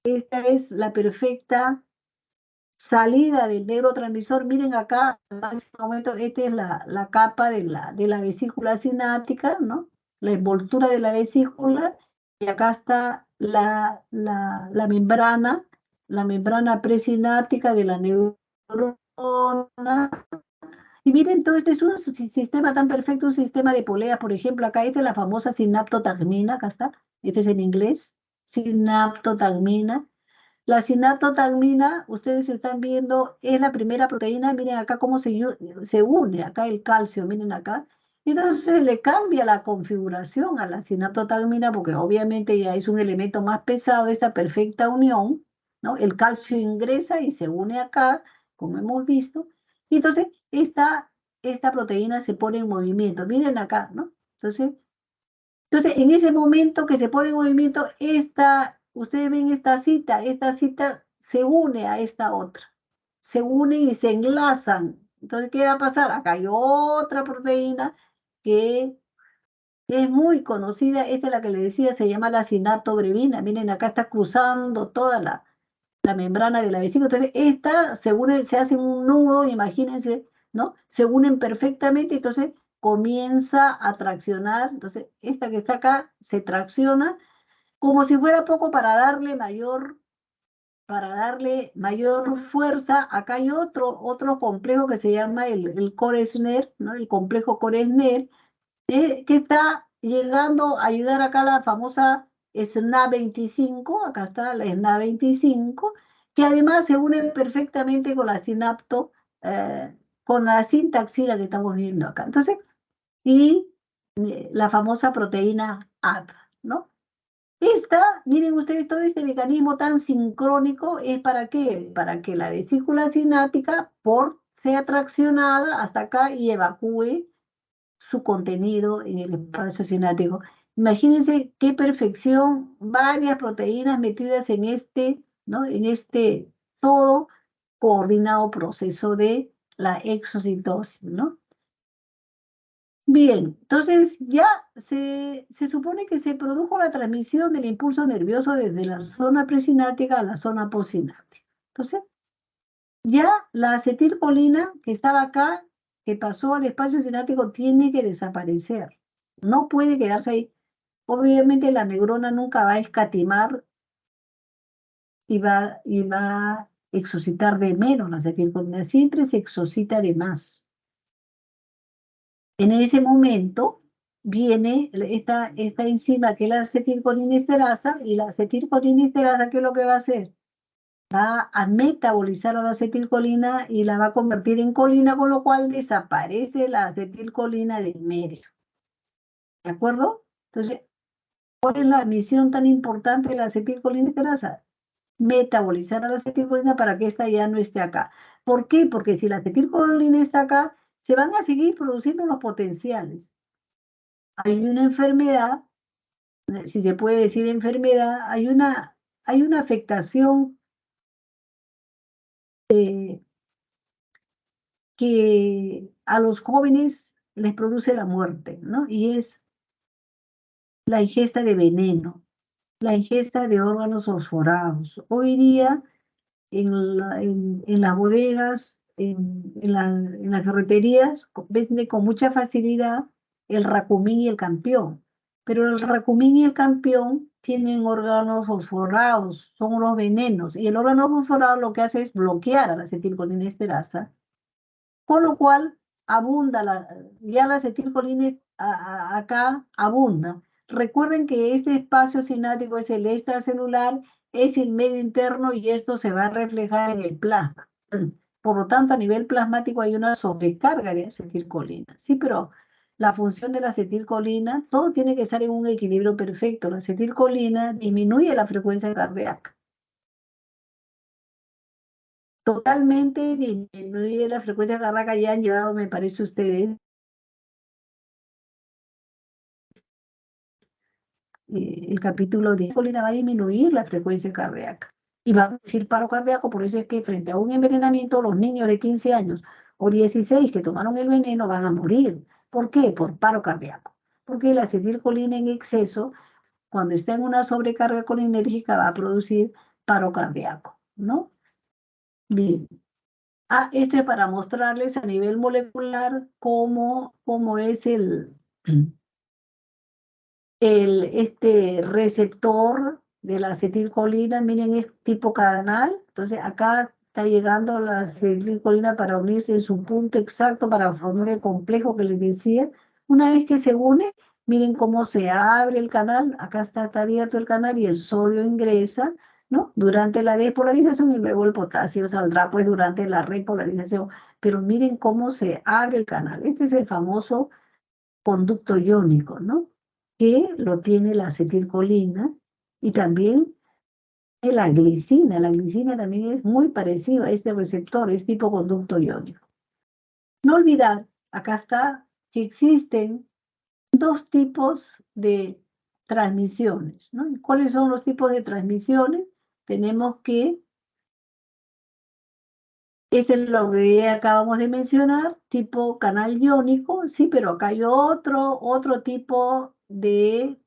esta es la perfecta salida del neurotransmisor. Miren acá, en este momento, esta es la capa de la vesícula sináptica, ¿no? La envoltura de la vesícula, y acá está la membrana presináptica de la neurona. Y miren, todo este es un sistema tan perfecto, un sistema de poleas, por ejemplo, acá esta es la famosa sinaptotagmina, acá está, este es en inglés, sinaptotagmina. La sinaptotagmina, ustedes están viendo, es la primera proteína, miren acá cómo se une, acá el calcio, miren acá. Entonces le cambia la configuración a la sinaptotagmina porque obviamente ya es un elemento más pesado de esta perfecta unión, ¿no? El calcio ingresa y se une acá, como hemos visto, y entonces esta proteína se pone en movimiento, miren acá, ¿no? Entonces, en ese momento que se pone en movimiento, ustedes ven esta cita se une a esta otra, se unen y se enlazan. Entonces, ¿qué va a pasar? Acá hay otra proteína que es muy conocida, esta es la que les decía, se llama la sinaptobrevina. Miren, acá está cruzando toda la membrana de la vesícula. Entonces, esta se une, se hace un nudo, imagínense, ¿no? Se unen perfectamente, entonces comienza a traccionar. Entonces, esta que está acá se tracciona como si fuera poco para darle mayor fuerza. Acá hay otro complejo que se llama el Core-SNER, ¿no? El complejo Core-SNER, que está llegando a ayudar acá a la famosa SNA25, acá está la SNA25, que además se une perfectamente con la con la sintaxina que estamos viendo acá. Entonces, y la famosa proteína AP, ¿no? Miren ustedes, todo este mecanismo tan sincrónico es ¿para qué? Para que la vesícula sináptica sea traccionada hasta acá y evacúe su contenido en el espacio sináptico. Imagínense qué perfección, varias proteínas metidas en ¿no? En este todo coordinado proceso de la exocitosis, ¿no? Bien, entonces ya se supone que se produjo la transmisión del impulso nervioso desde la zona presináptica a la zona postsináptica. Entonces, ya la acetilcolina que estaba acá, que pasó al espacio sináptico, tiene que desaparecer. No puede quedarse ahí. Obviamente la neurona nunca va a escatimar y va a exocitar de menos la acetilcolina. Siempre se exocita de más. En ese momento viene esta enzima que es la acetilcolinesterasa, y la acetilcolinesterasa, ¿qué es lo que va a hacer? Va a metabolizar a la acetilcolina y la va a convertir en colina, con lo cual desaparece la acetilcolina del medio. ¿De acuerdo? Entonces, ¿cuál es la misión tan importante de la acetilcolinesterasa? Metabolizar a la acetilcolina para que ésta ya no esté acá. ¿Por qué? Porque si la acetilcolina está acá, se van a seguir produciendo los potenciales. Hay una enfermedad, si se puede decir enfermedad, hay una afectación que a los jóvenes les produce la muerte, ¿no? Y es la ingesta de veneno, la ingesta de órganos fosforados. Hoy día en las bodegas, en las ferreterías, vende con mucha facilidad el racumín y el campión. Pero el racumín y el campión tienen órganos fosforados, son unos venenos. Y el órgano fosforado lo que hace es bloquear a la acetilcolinesterasa, con lo cual abunda, ya la acetilcolina acá abunda. Recuerden que este espacio sináptico es el extracelular, es el medio interno, y esto se va a reflejar en el plasma. Por lo tanto, a nivel plasmático hay una sobrecarga de acetilcolina. Sí, pero la función de la acetilcolina, todo tiene que estar en un equilibrio perfecto. La acetilcolina disminuye la frecuencia cardíaca. totalmente disminuir la frecuencia cardíaca. Ya han llevado, me parece, ustedes el capítulo 10, va a disminuir la frecuencia cardíaca y va a producir paro cardíaco. Por eso es que frente a un envenenamiento, los niños de 15 años o 16 que tomaron el veneno van a morir. ¿Por qué? Por paro cardíaco. Porque la acetilcolina en exceso, cuando está en una sobrecarga colinérgica, va a producir paro cardíaco, ¿no? Bien. Esto es para mostrarles a nivel molecular cómo es este receptor de la acetilcolina. Miren, es tipo canal. Entonces acá está llegando la acetilcolina para unirse en su punto exacto para formar el complejo que les decía. Una vez que se une, miren cómo se abre el canal. Acá está abierto el canal y el sodio ingresa, ¿no? Durante la despolarización, y luego el potasio saldrá pues durante la repolarización. Pero miren cómo se abre el canal. Este es el famoso conducto iónico, ¿no? Que lo tiene la acetilcolina y también la glicina. La glicina también es muy parecida a este receptor, es tipo conducto iónico. No olvidar, acá está, que existen dos tipos de transmisiones, ¿no? ¿Cuáles son los tipos de transmisiones? Tenemos que, este es lo que acabamos de mencionar, tipo canal iónico, sí, pero acá hay otro tipo de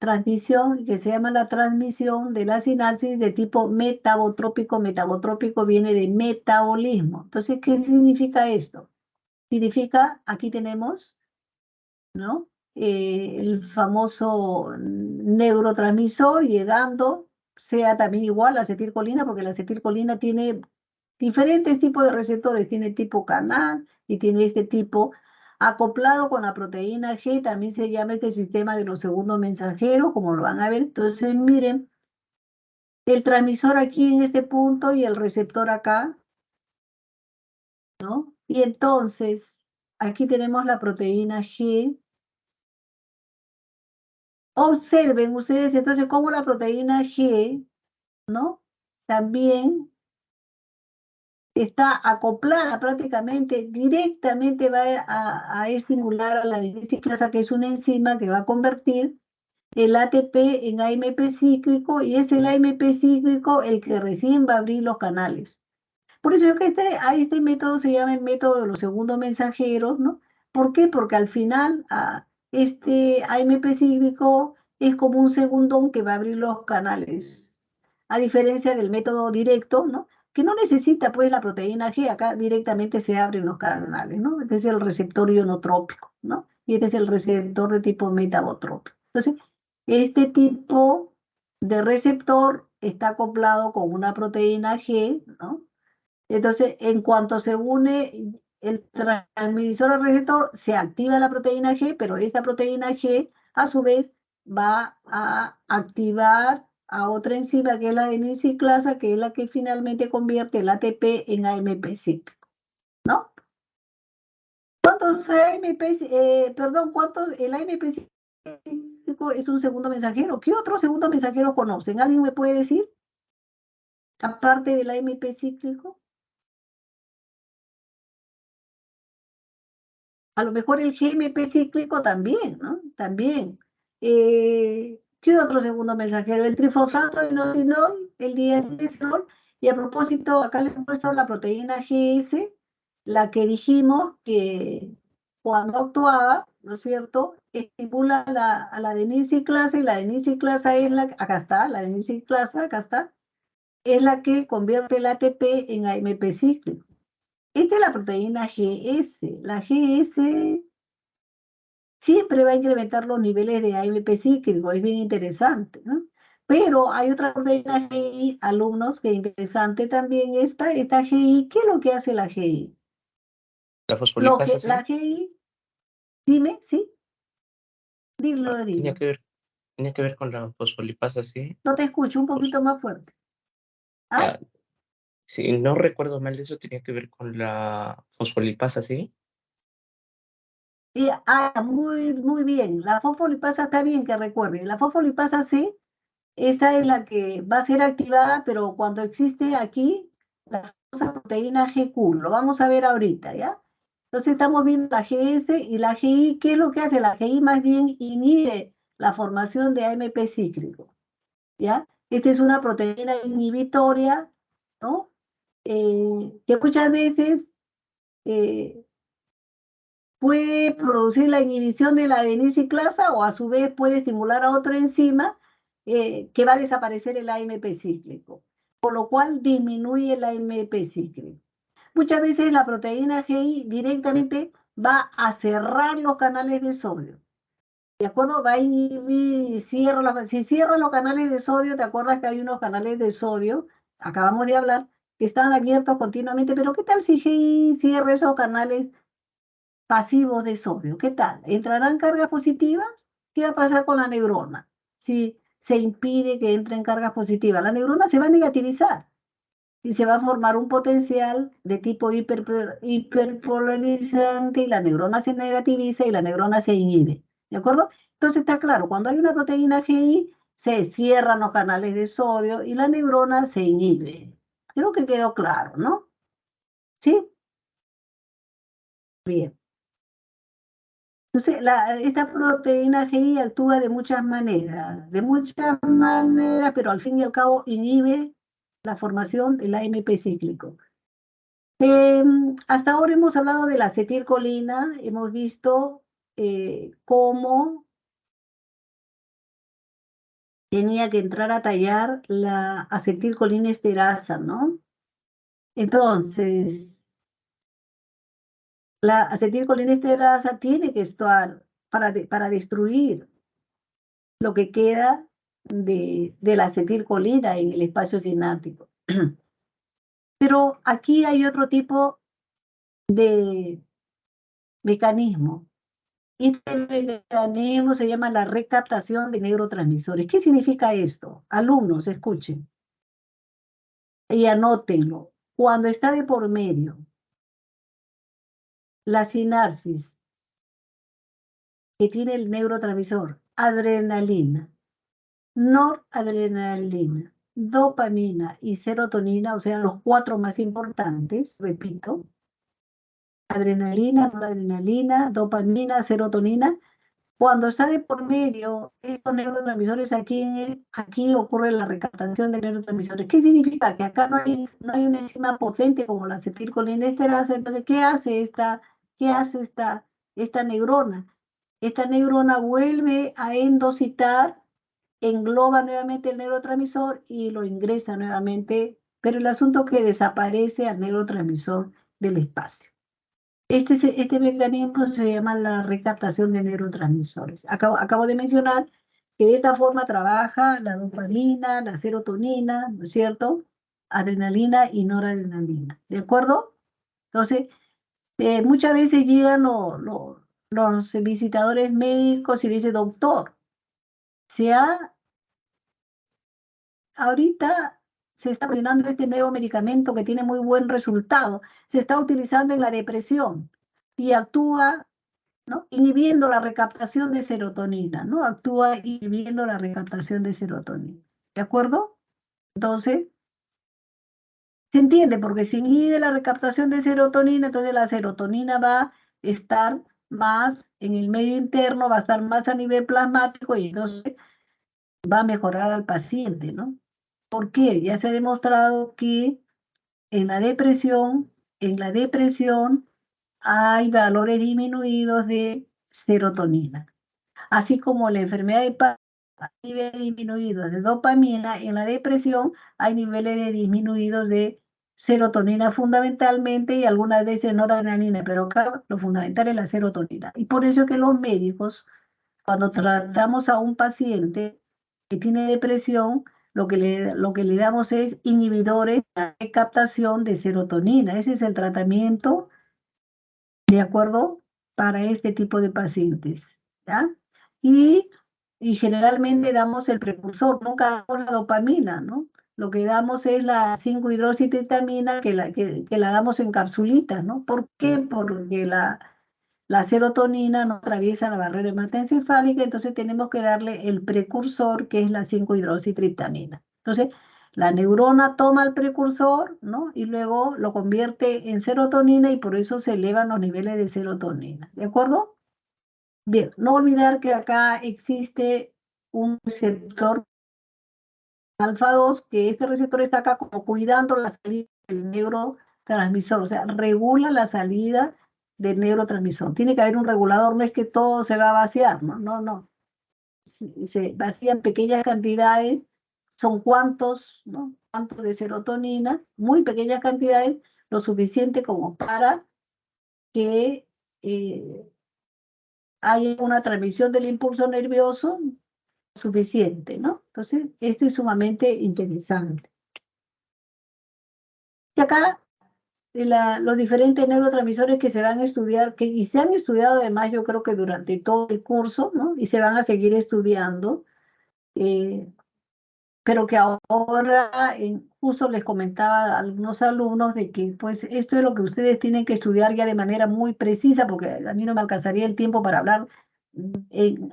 transmisión que se llama la transmisión de la sinapsis de tipo metabotrópico. Metabotrópico viene de metabolismo. Entonces, ¿qué significa esto? Significa, aquí tenemos, ¿no? El famoso neurotransmisor llegando, sea también igual a la acetilcolina, porque la acetilcolina tiene diferentes tipos de receptores, tiene tipo canal y tiene este tipo acoplado con la proteína G. También se llama este sistema de los segundos mensajeros, como lo van a ver. Entonces, miren, el transmisor aquí en este punto y el receptor acá, ¿no? Y entonces, aquí tenemos la proteína G. Observen ustedes entonces cómo la proteína G, ¿no? También está acoplada prácticamente, directamente va a estimular a la dinesiclasa, que es una enzima que va a convertir el ATP en AMP cíclico, y es el AMP cíclico el que recién va a abrir los canales. Por eso es que este método se llama el método de los segundos mensajeros, ¿no? ¿Por qué? Porque al final este AMP cíclico es como un segundón que va a abrir los canales, a diferencia del método directo, ¿no? Que no necesita pues la proteína G, acá directamente se abren los canales, ¿no? Este es el receptor ionotrópico, ¿no? Y este es el receptor de tipo metabotrópico. Entonces, este tipo de receptor está acoplado con una proteína G, ¿no? Entonces, en cuanto se une el transmisor al receptor, se activa la proteína G, pero esta proteína G, a su vez, va a activar a otra enzima, que es la adenosiclasa, que es la que finalmente convierte el ATP en AMP cíclico, ¿no? ¿Cuántos AMP, el AMP cíclico es un segundo mensajero? ¿Qué otro segundo mensajero conocen? ¿Alguien me puede decir? Aparte del AMP cíclico. A lo mejor el GMP cíclico también, ¿no? También. ¿Qué otro segundo mensajero? El trifosfato de inosinol, el diacilglicol. Y a propósito, acá les he puesto la proteína GS, la que dijimos que cuando actuaba, ¿no es cierto?, estimula a la adenosiclasa, y la adenosiclasa es acá está, la adenosiclasa, acá está, es la que convierte el ATP en AMP cíclico. Esta es la proteína GS. La GS siempre va a incrementar los niveles de AMP cíclico, es bien interesante, ¿no? Pero hay otra proteína GI, alumnos, que es interesante también esta GI. ¿Qué es lo que hace la GI? La fosfolipasa, ¿sí? La GI, dime, ¿sí? Dilo, Tenía dilo. que ver con la fosfolipasa, ¿sí? No te escucho, un poquito más fuerte. Si no recuerdo mal, eso tenía que ver con la fosfolipasa, ¿sí? Muy, muy bien. La fosfolipasa está bien que recuerde. La fosfolipasa C, esa es la que va a ser activada, pero cuando existe aquí la proteína GQ, lo vamos a ver ahorita, ¿ya? Entonces estamos viendo la GS y la GI. ¿Qué es lo que hace? La GI más bien inhibe la formación de AMP cíclico, ¿ya? Esta es una proteína inhibitoria, ¿no? Que muchas veces puede producir la inhibición de la adenisiclasa o a su vez puede estimular a otra enzima que va a desaparecer el AMP cíclico, por lo cual disminuye el AMP cíclico. Muchas veces la proteína GI directamente va a cerrar los canales de sodio. ¿De acuerdo? Va a inhibir, si cierra los canales de sodio, ¿te acuerdas que hay unos canales de sodio, acabamos de hablar, que están abiertos continuamente? Pero ¿qué tal si GI cierra esos canales pasivos de sodio? ¿Qué tal? ¿Entrarán cargas positivas? ¿Qué va a pasar con la neurona? Si se impide que entren cargas positivas, la neurona se va a negativizar y se va a formar un potencial de tipo hiperpolarizante y la neurona se negativiza y la neurona se inhibe. ¿De acuerdo? Entonces está claro, cuando hay una proteína GI, se cierran los canales de sodio y la neurona se inhibe. Creo que quedó claro, ¿no? ¿Sí? Bien. Entonces, esta proteína GI actúa de muchas maneras, pero al fin y al cabo inhibe la formación del AMP cíclico. Hasta ahora hemos hablado de la acetilcolina, hemos visto cómo tenía que entrar a tallar la acetilcolinesterasa, ¿no? Entonces, la acetilcolinesterasa tiene que estar para destruir lo que queda de la acetilcolina en el espacio sináptico. Pero aquí hay otro tipo de mecanismo. Este mecanismo se llama la recaptación de neurotransmisores. ¿Qué significa esto? Alumnos, escuchen y anótenlo. Cuando está de por medio la sinapsis que tiene el neurotransmisor adrenalina, noradrenalina, dopamina y serotonina, o sea, los 4 más importantes, repito, adrenalina, noradrenalina, dopamina, serotonina. Cuando está de por medio estos neurotransmisores, aquí ocurre la recaptación de neurotransmisores. ¿Qué significa? Que acá no hay una enzima potente como la acetilcolinesterasa. Entonces, ¿qué hace esta neurona? Esta neurona vuelve a endocitar, engloba nuevamente el neurotransmisor y lo ingresa nuevamente, pero el asunto es que desaparece al neurotransmisor del espacio. Este mecanismo se llama la recaptación de neurotransmisores. Acabo de mencionar que de esta forma trabaja la dopamina, la serotonina, ¿no es cierto? Adrenalina y noradrenalina, ¿de acuerdo? Entonces, muchas veces llegan los visitadores médicos y dicen, doctor, ahorita se está utilizando este nuevo medicamento que tiene muy buen resultado, se está utilizando en la depresión y actúa, ¿no?, inhibiendo la recaptación de serotonina, ¿no? Actúa inhibiendo la recaptación de serotonina. ¿De acuerdo? Entonces, se entiende, porque si inhibe la recaptación de serotonina, entonces la serotonina va a estar más en el medio interno, va a estar más a nivel plasmático y entonces va a mejorar al paciente, ¿no? ¿Por qué? Ya se ha demostrado que en la depresión hay valores disminuidos de serotonina. Así como la enfermedad de Parkinson hay niveles disminuidos de dopamina, en la depresión hay niveles disminuidos de serotonina fundamentalmente y algunas veces noradrenalina, pero acá lo fundamental es la serotonina. Y por eso es que los médicos, cuando tratamos a un paciente que tiene depresión, lo que le damos es inhibidores de captación de serotonina. Ese es el tratamiento, ¿de acuerdo?, para este tipo de pacientes, ¿ya? Y generalmente damos el precursor, nunca damos la dopamina, ¿no? Lo que damos es la 5-hidroxitritamina que la damos en capsulitas, ¿no? ¿Por qué? Porque la serotonina no atraviesa la barrera hematoencefálica, entonces tenemos que darle el precursor que es la 5-hidroxitritamina. Entonces, La neurona toma el precursor, ¿no? Y luego lo convierte en serotonina y por eso se elevan los niveles de serotonina. ¿De acuerdo? Bien, no olvidar que acá existe un receptor alfa 2, que este receptor está acá como cuidando la salida del neurotransmisor, o sea, regula la salida del neurotransmisor. Tiene que haber un regulador, no es que todo se va a vaciar, no, no, no. Se vacían pequeñas cantidades, son cuantos, ¿no? Cuantos de serotonina, muy pequeñas cantidades, lo suficiente como para que haya una transmisión del impulso nervioso suficiente, ¿no? Entonces, esto es sumamente interesante. Y acá los diferentes neurotransmisores que se van a estudiar, y se han estudiado además yo creo que durante todo el curso, ¿no? Y se van a seguir estudiando, pero que ahora justo les comentaba a algunos alumnos de que pues esto es lo que ustedes tienen que estudiar ya de manera muy precisa, porque a mí no me alcanzaría el tiempo para hablar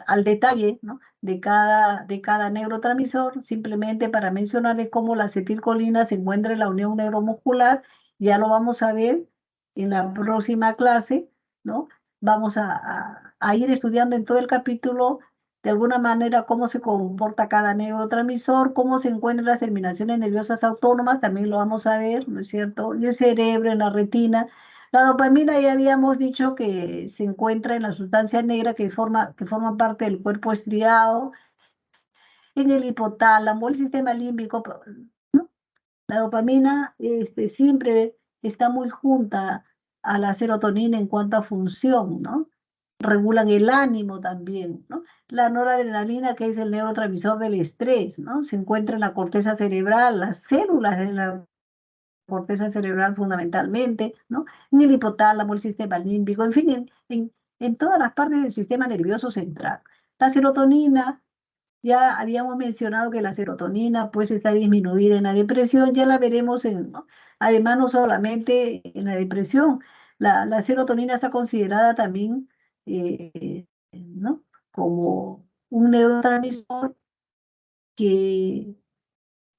al detalle, ¿no? de cada neurotransmisor, simplemente para mencionarles cómo la acetilcolina se encuentra en la unión neuromuscular. Ya lo vamos a ver en la próxima clase, ¿no? Vamos a ir estudiando en todo el capítulo de alguna manera cómo se comporta cada neurotransmisor, cómo se encuentran las terminaciones nerviosas autónomas, también lo vamos a ver, ¿no es cierto? En el cerebro, en la retina. La dopamina ya habíamos dicho que se encuentra en la sustancia negra que forma parte del cuerpo estriado, en el hipotálamo, el sistema límbico, ¿no? La dopamina siempre está muy junta a la serotonina en cuanto a función, ¿no? Regulan el ánimo también, ¿no? La noradrenalina, que es el neurotransmisor del estrés, ¿no? Se encuentra en la corteza cerebral, las células de la corteza cerebral fundamentalmente, ¿no? En el hipotálamo, el sistema límbico, en fin, en todas las partes del sistema nervioso central. La serotonina, ya habíamos mencionado que la serotonina pues está disminuida en la depresión, ya la veremos ¿no? Además, no solamente en la depresión, la serotonina está considerada también ¿no? como un neurotransmisor que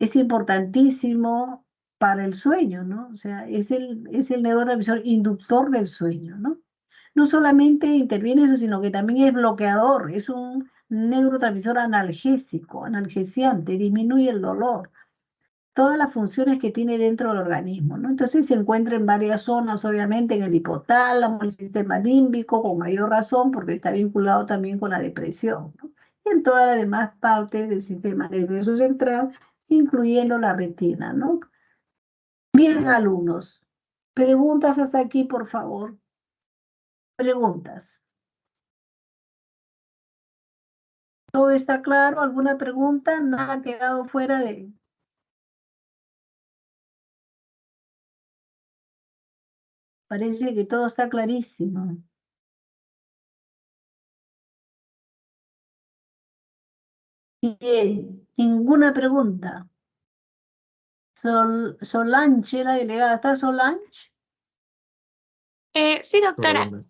es importantísimo para el sueño, ¿no? O sea, es el neurotransmisor inductor del sueño, ¿no? No solamente interviene eso, sino que también es bloqueador, es un neurotransmisor analgésico, analgesiante, disminuye el dolor, todas las funciones que tiene dentro del organismo, ¿no? Entonces se encuentra en varias zonas, obviamente, en el hipotálamo, el sistema límbico, con mayor razón, porque está vinculado también con la depresión, ¿no? Y en todas las demás partes del sistema nervioso central, incluyendo la retina, ¿no? Bien, alumnos, preguntas hasta aquí, por favor. Preguntas. ¿Todo está claro? ¿Alguna pregunta? ¿Nada ha quedado fuera de...? Parece que todo está clarísimo. Bien, ninguna pregunta. Solange, la delegada. ¿Está Solange? Sí, doctora. Hola.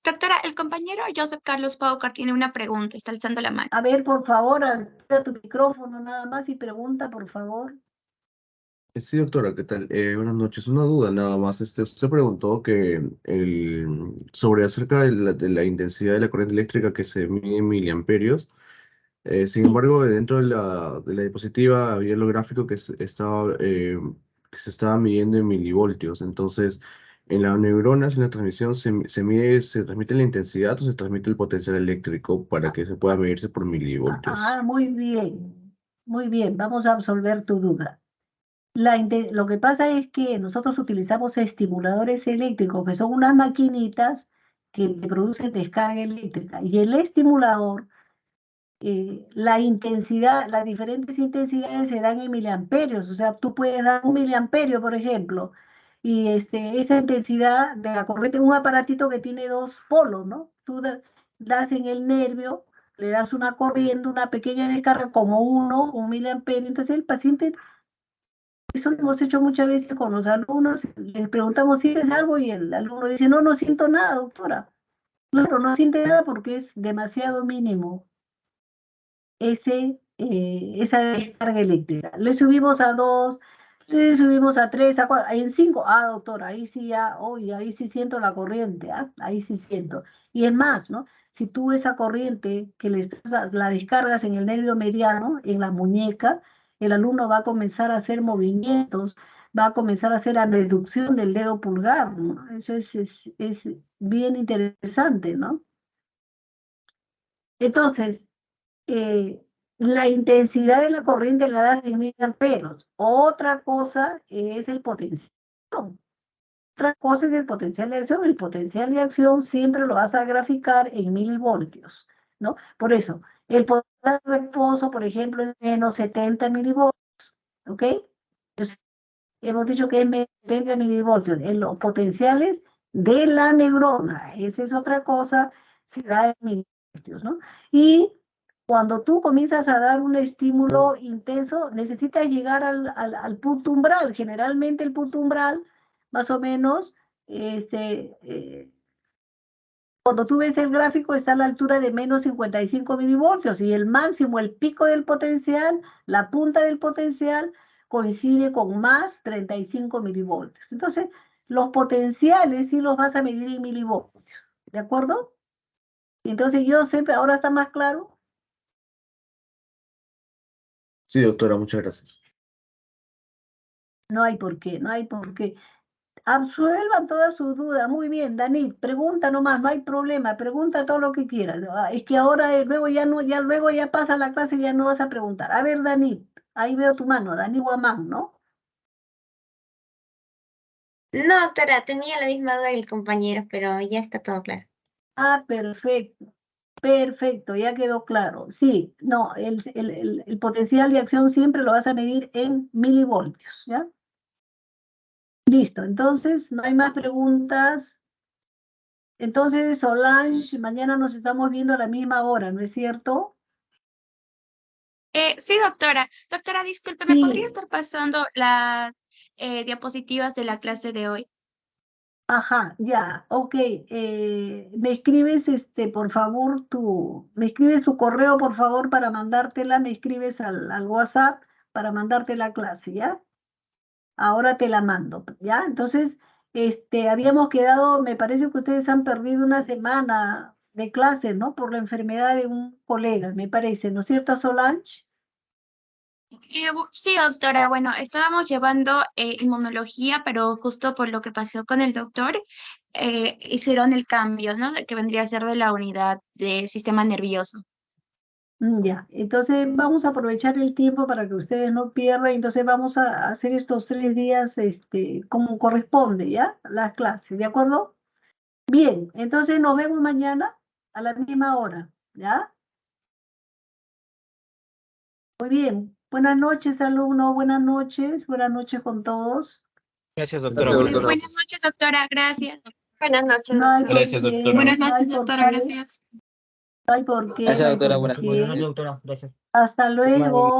Doctora, el compañero Joseph Carlos Paucar tiene una pregunta, está alzando la mano. A ver, por favor, activa tu micrófono nada más y pregunta, por favor. Sí, doctora, ¿qué tal? Buenas noches. Una duda nada más. Usted preguntó sobre acerca de la intensidad de la corriente eléctrica que se mide en miliamperios. Sin embargo, dentro de la diapositiva había lo gráfico que se estaba midiendo en milivoltios. Entonces, en las neuronas, en la transmisión, se transmite la intensidad o se transmite el potencial eléctrico para que se pueda medirse por milivoltios. Muy bien. Muy bien, vamos a absolver tu duda. Lo que pasa es que nosotros utilizamos estimuladores eléctricos, que son unas maquinitas que producen descarga eléctrica. Y el estimulador, la intensidad, las diferentes intensidades se dan en miliamperios. O sea, tú puedes dar 1 miliamperio, por ejemplo, y esa intensidad de la corriente, un aparatito que tiene dos polos, ¿no? Tú das en el nervio, le das una corriente, una pequeña descarga como 1 miliamperio. Entonces el paciente, eso lo hemos hecho muchas veces con los alumnos, les preguntamos si es algo y el alumno dice, no, no siento nada, doctora. Claro, no siente nada porque es demasiado mínimo ese esa descarga eléctrica. Le subimos a 2, le subimos a 3, a 4, en 5. Ah, doctora, ahí sí ya, oye, ahí sí siento la corriente, ¿ah? Ahí sí siento. Y es más, ¿no? Si tú esa corriente que la descargas en el nervio mediano, en la muñeca, el alumno va a comenzar a hacer movimientos, va a comenzar a hacer la reducción del dedo pulgar, ¿no? Eso es bien interesante, ¿no? Entonces, eh, la intensidad de la corriente la das en miliamperes. Otra cosa es el potencial. Otra cosa es el potencial de acción. El potencial de acción siempre lo vas a graficar en milivoltios, ¿no? Por eso, el potencial de reposo, por ejemplo, es menos 70 milivoltios, ¿ok? Entonces, hemos dicho que es menos 70 milivoltios. En los potenciales de la neurona, esa es otra cosa, se da en milivoltios, ¿no? Y cuando tú comienzas a dar un estímulo intenso, necesitas llegar al punto umbral. Generalmente el punto umbral, más o menos, cuando tú ves el gráfico, está a la altura de menos 55 milivoltios y el máximo, el pico del potencial, la punta del potencial, coincide con más 35 milivoltios. Entonces, los potenciales sí los vas a medir en milivoltios, ¿de acuerdo? Entonces, yo sé, ahora está más claro. Sí, doctora, muchas gracias. No hay por qué, no hay por qué. Absuelvan todas sus dudas. Muy bien, Dani, pregunta nomás, no hay problema, pregunta todo lo que quieras. Es que ahora luego ya no, ya luego ya pasa la clase y ya no vas a preguntar. A ver, Dani, ahí veo tu mano, Dani Guamán, ¿no? No, doctora, tenía la misma duda que el compañero, pero ya está todo claro. Ah, perfecto. Perfecto, ya quedó claro. Sí, no, el potencial de acción siempre lo vas a medir en milivoltios, ¿ya? Listo, entonces, no hay más preguntas. Entonces, Solange, mañana nos estamos viendo a la misma hora, ¿no es cierto? Sí, doctora. Doctora, disculpe, ¿me Sí. podría estar pasando las diapositivas de la clase de hoy? Ajá, ya, ok. Me escribes, por favor, me escribes tu correo, por favor, para mandártela, me escribes al WhatsApp para mandarte la clase, ¿ya? Ahora te la mando, ¿ya? Entonces, habíamos quedado, me parece que ustedes han perdido una semana de clase, ¿no? Por la enfermedad de un colega, me parece, ¿no es cierto, Solange? Sí, doctora. Bueno, estábamos llevando inmunología, pero justo por lo que pasó con el doctor, hicieron el cambio, ¿no? Que vendría a ser de la unidad de sistema nervioso. Ya, entonces vamos a aprovechar el tiempo para que ustedes no pierdan, entonces vamos a hacer estos 3 días, como corresponde, ¿ya? Las clases, ¿de acuerdo? Bien, entonces nos vemos mañana a la misma hora, ¿ya? Muy bien, buenas noches, alumnos, buenas noches con todos. Gracias, doctora. Gracias, Buenas doctora. Buenas noches. noches, doctora. Gracias. Buenas noches, No hay doctora. Gracias, por qué, doctora. Buenas no hay noches, por doctora. qué, Gracias. no hay por qué, Gracias, no hay doctora. por Buenas qué. noches, doctora. Gracias. Hasta luego.